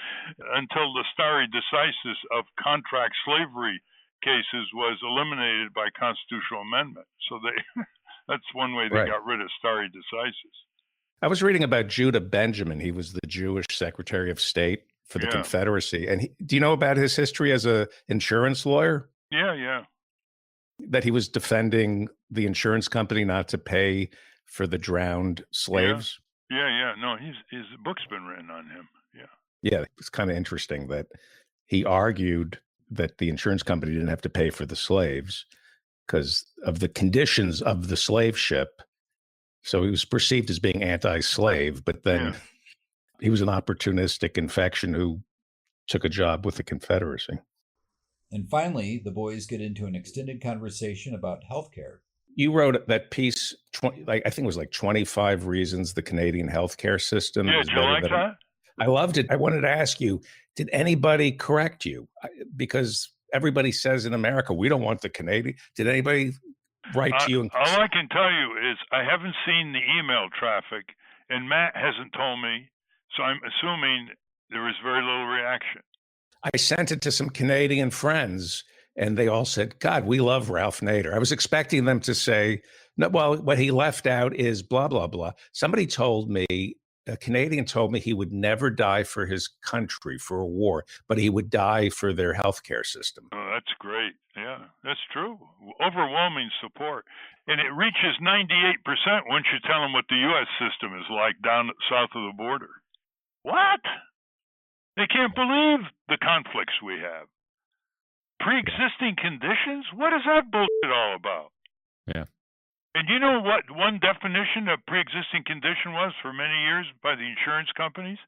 S5: until the stare decisis of contract slavery cases was eliminated by constitutional amendment. So that's one way they got rid of stare decisis.
S4: I was reading about Judah Benjamin. He was the Jewish Secretary of State for the Confederacy. And do you know about his history as an insurance lawyer?
S5: Yeah.
S4: That he was defending the insurance company not to pay for the drowned slaves?
S5: Yeah. No, his book's been written on him.
S4: Yeah, it's kind of interesting that he argued that the insurance company didn't have to pay for the slaves because of the conditions of the slave ship. So he was perceived as being anti-slave, but then he was an opportunistic infection who took a job with the Confederacy.
S9: And finally, the boys get into an extended conversation about healthcare.
S4: You wrote that piece, I think it was like 25 reasons the Canadian healthcare system is
S5: did you like that?
S4: I loved it. I wanted to ask you, did anybody correct you? Because everybody says in America, we don't want the Canadian. Did anybody write to you?
S5: All I can tell you is I haven't seen the email traffic, and Matt hasn't told me, so I'm assuming there was very little reaction.
S4: I sent it to some Canadian friends, and they all said, God, we love Ralph Nader. I was expecting them to say, no, well, what he left out is blah, blah, blah. Somebody told me, a Canadian told me he would never die for his country, for a war, but he would die for their healthcare system.
S5: Oh, that's great. Yeah, that's true. Overwhelming support. And it reaches 98% once you tell them what the U.S. system is like down south of the border. What? They can't believe the conflicts we have. Pre-existing conditions? What is that bullshit all about?
S2: Yeah.
S5: And you know what one definition of pre-existing condition was for many years by the insurance companies?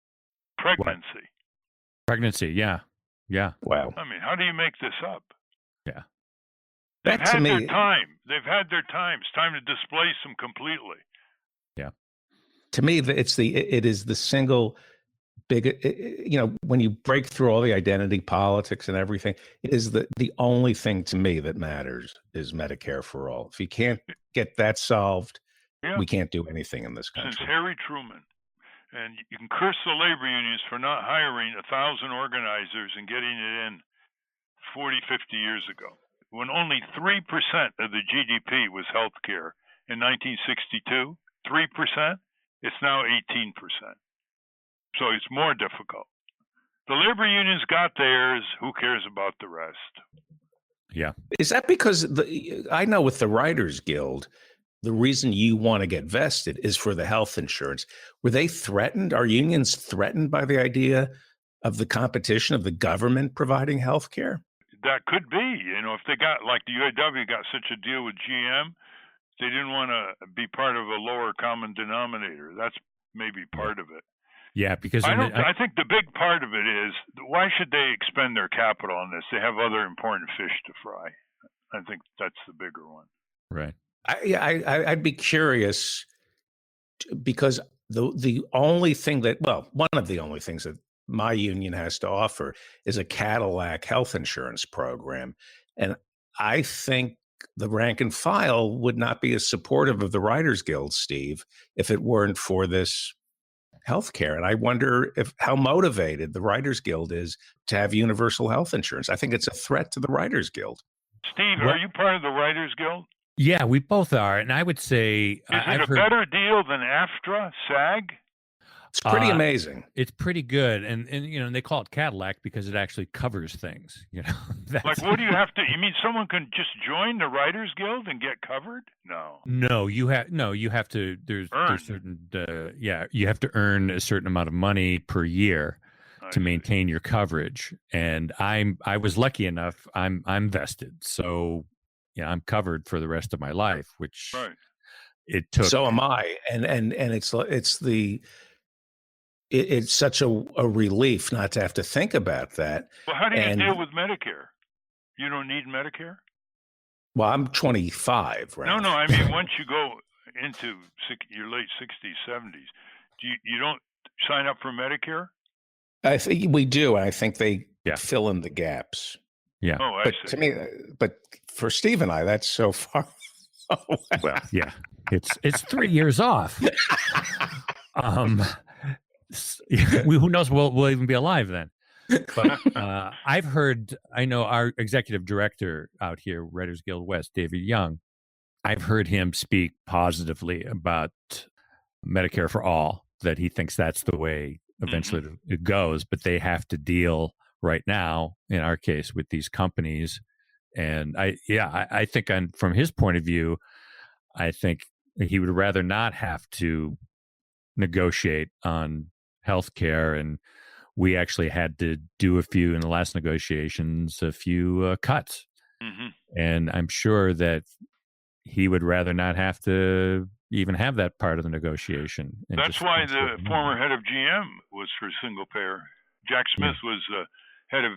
S5: Pregnancy.
S2: What? Pregnancy, yeah. Yeah.
S4: Wow.
S5: I mean, how do you make this up?
S2: Yeah.
S5: They've
S4: That to
S5: had
S4: me,
S5: their time. They've had their time. It's time to displace them completely.
S2: Yeah.
S4: to me, it is the single big, when you break through all the identity politics and everything, it is the only thing to me that matters is Medicare for all. If you can't get that solved, we can't do anything in this country.
S5: Since Harry Truman. And you can curse the labor unions for not hiring 1,000 organizers and getting it in 40, 50 years ago, when only 3% of the GDP was healthcare in 1962. 3%. It's now 18%. So it's more difficult. The labor unions got theirs. Who cares about the rest?
S2: Yeah.
S4: Is that because I know with the Writers Guild, the reason you want to get vested is for the health insurance. Were they threatened? Are unions threatened by the idea of the competition of the government providing health care?
S5: That could be. If they got, like the UAW got such a deal with GM, they didn't want to be part of a lower common denominator. That's maybe part of it.
S2: Yeah, because
S5: I think the big part of it is, why should they expend their capital on this? They have other important fish to fry. I think that's the bigger one.
S2: Right.
S4: I'd be curious because the only thing one of the only things that my union has to offer is a Cadillac health insurance program. And I think the rank and file would not be as supportive of the Writers Guild, Steve, if it weren't for this health care. And I wonder how motivated the Writers Guild is to have universal health insurance. I think it's a threat to the Writers Guild.
S5: Steve, are you part of the Writers Guild?
S2: Yeah, we both are. And I would say...
S5: Is it a better deal than AFTRA, SAG?
S4: It's pretty amazing.
S2: It's pretty good. And they call it Cadillac because it actually covers things.
S5: Like, what do you have to... You mean someone can just join the Writers Guild and get covered? No,
S2: you have to... There's certain... you have to earn a certain amount of money per year to maintain your coverage. And I was lucky enough. I'm vested, so I'm covered for the rest of my life, which it took.
S4: So am I, and it's such a relief not to have to think about that.
S5: Well, how do you deal with Medicare? You don't need Medicare?
S4: Well, I'm 25, right?
S5: No, I mean, once you go into your late 60s, 70s, you don't sign up for Medicare?
S4: I think we do. I think they fill in the gaps.
S2: Yeah.
S5: Oh,
S4: but to me, but for Steve and I, that's so far away.
S2: Well, yeah, it's 3 years off. Who knows? We'll even be alive then. But I know our executive director out here, Writers Guild West, David Young. I've heard him speak positively about Medicare for all. That he thinks that's the way eventually it goes, but they have to deal right now, in our case, with these companies. And I think from his point of view, I think he would rather not have to negotiate on healthcare. And we actually had to do in the last negotiations, a few cuts. And I'm sure that he would rather not have to even have that part of the negotiation.
S5: That's why the former head of GM was for single payer. Jack Smith was head of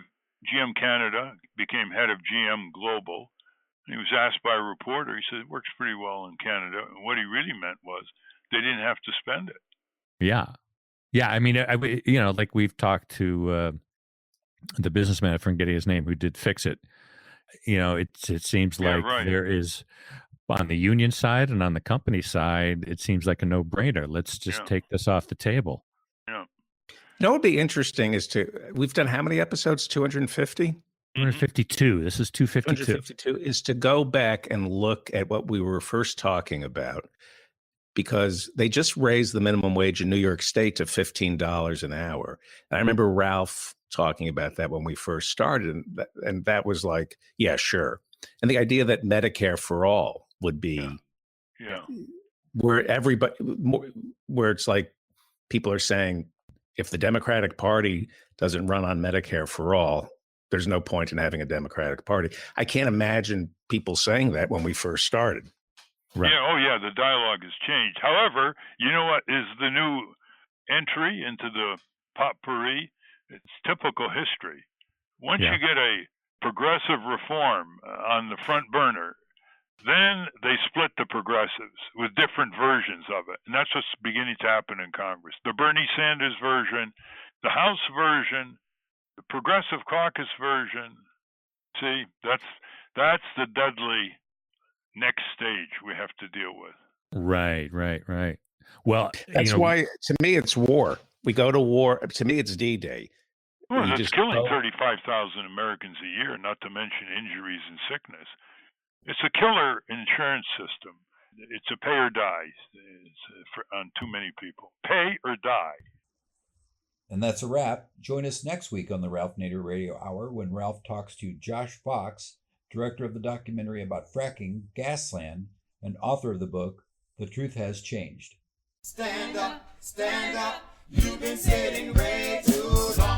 S5: GM Canada, became head of GM Global. He was asked by a reporter, he said, it works pretty well in Canada. And what he really meant was they didn't have to spend it.
S2: Yeah. Yeah. I mean, like we've talked to the businessman, I'm forgetting his name, who did Fix It. It seems like there is, on the union side and on the company side, it seems like a no-brainer. Let's just take this off the table.
S5: Yeah.
S4: What would be interesting is we've done how many episodes? 250?
S2: 252. This is 252.
S4: 252 is to go back and look at what we were first talking about, because they just raised the minimum wage in New York State to $15 an hour. And I remember Ralph talking about that when we first started, and that was like, yeah, sure. And the idea that Medicare for all would be where everybody, where it's like people are saying If the Democratic Party doesn't run on Medicare for all, there's no point in having a Democratic Party. I can't imagine people saying that when we first started.
S2: Right.
S5: Yeah, oh yeah, the dialogue has changed. However, you know what is the new entry into the potpourri? It's typical history. Once you get a progressive reform on the front burner, then they split the progressives with different versions of it. And that's what's beginning to happen in Congress. The Bernie Sanders version, the House version, the Progressive Caucus version. See, that's the deadly next stage we have to deal with.
S2: Right. Well,
S4: that's why, to me, it's war. We go to war. To me, it's D-Day.
S5: Well, it's killing 35,000 Americans a year, not to mention injuries and sickness. It's a killer insurance system. It's a pay or die on too many people. Pay or die.
S9: And that's a wrap. Join us next week on the Ralph Nader Radio Hour when Ralph talks to Josh Fox, director of the documentary about fracking, Gasland, and author of the book, The Truth Has Changed.
S3: Stand up, you've been sitting way too long.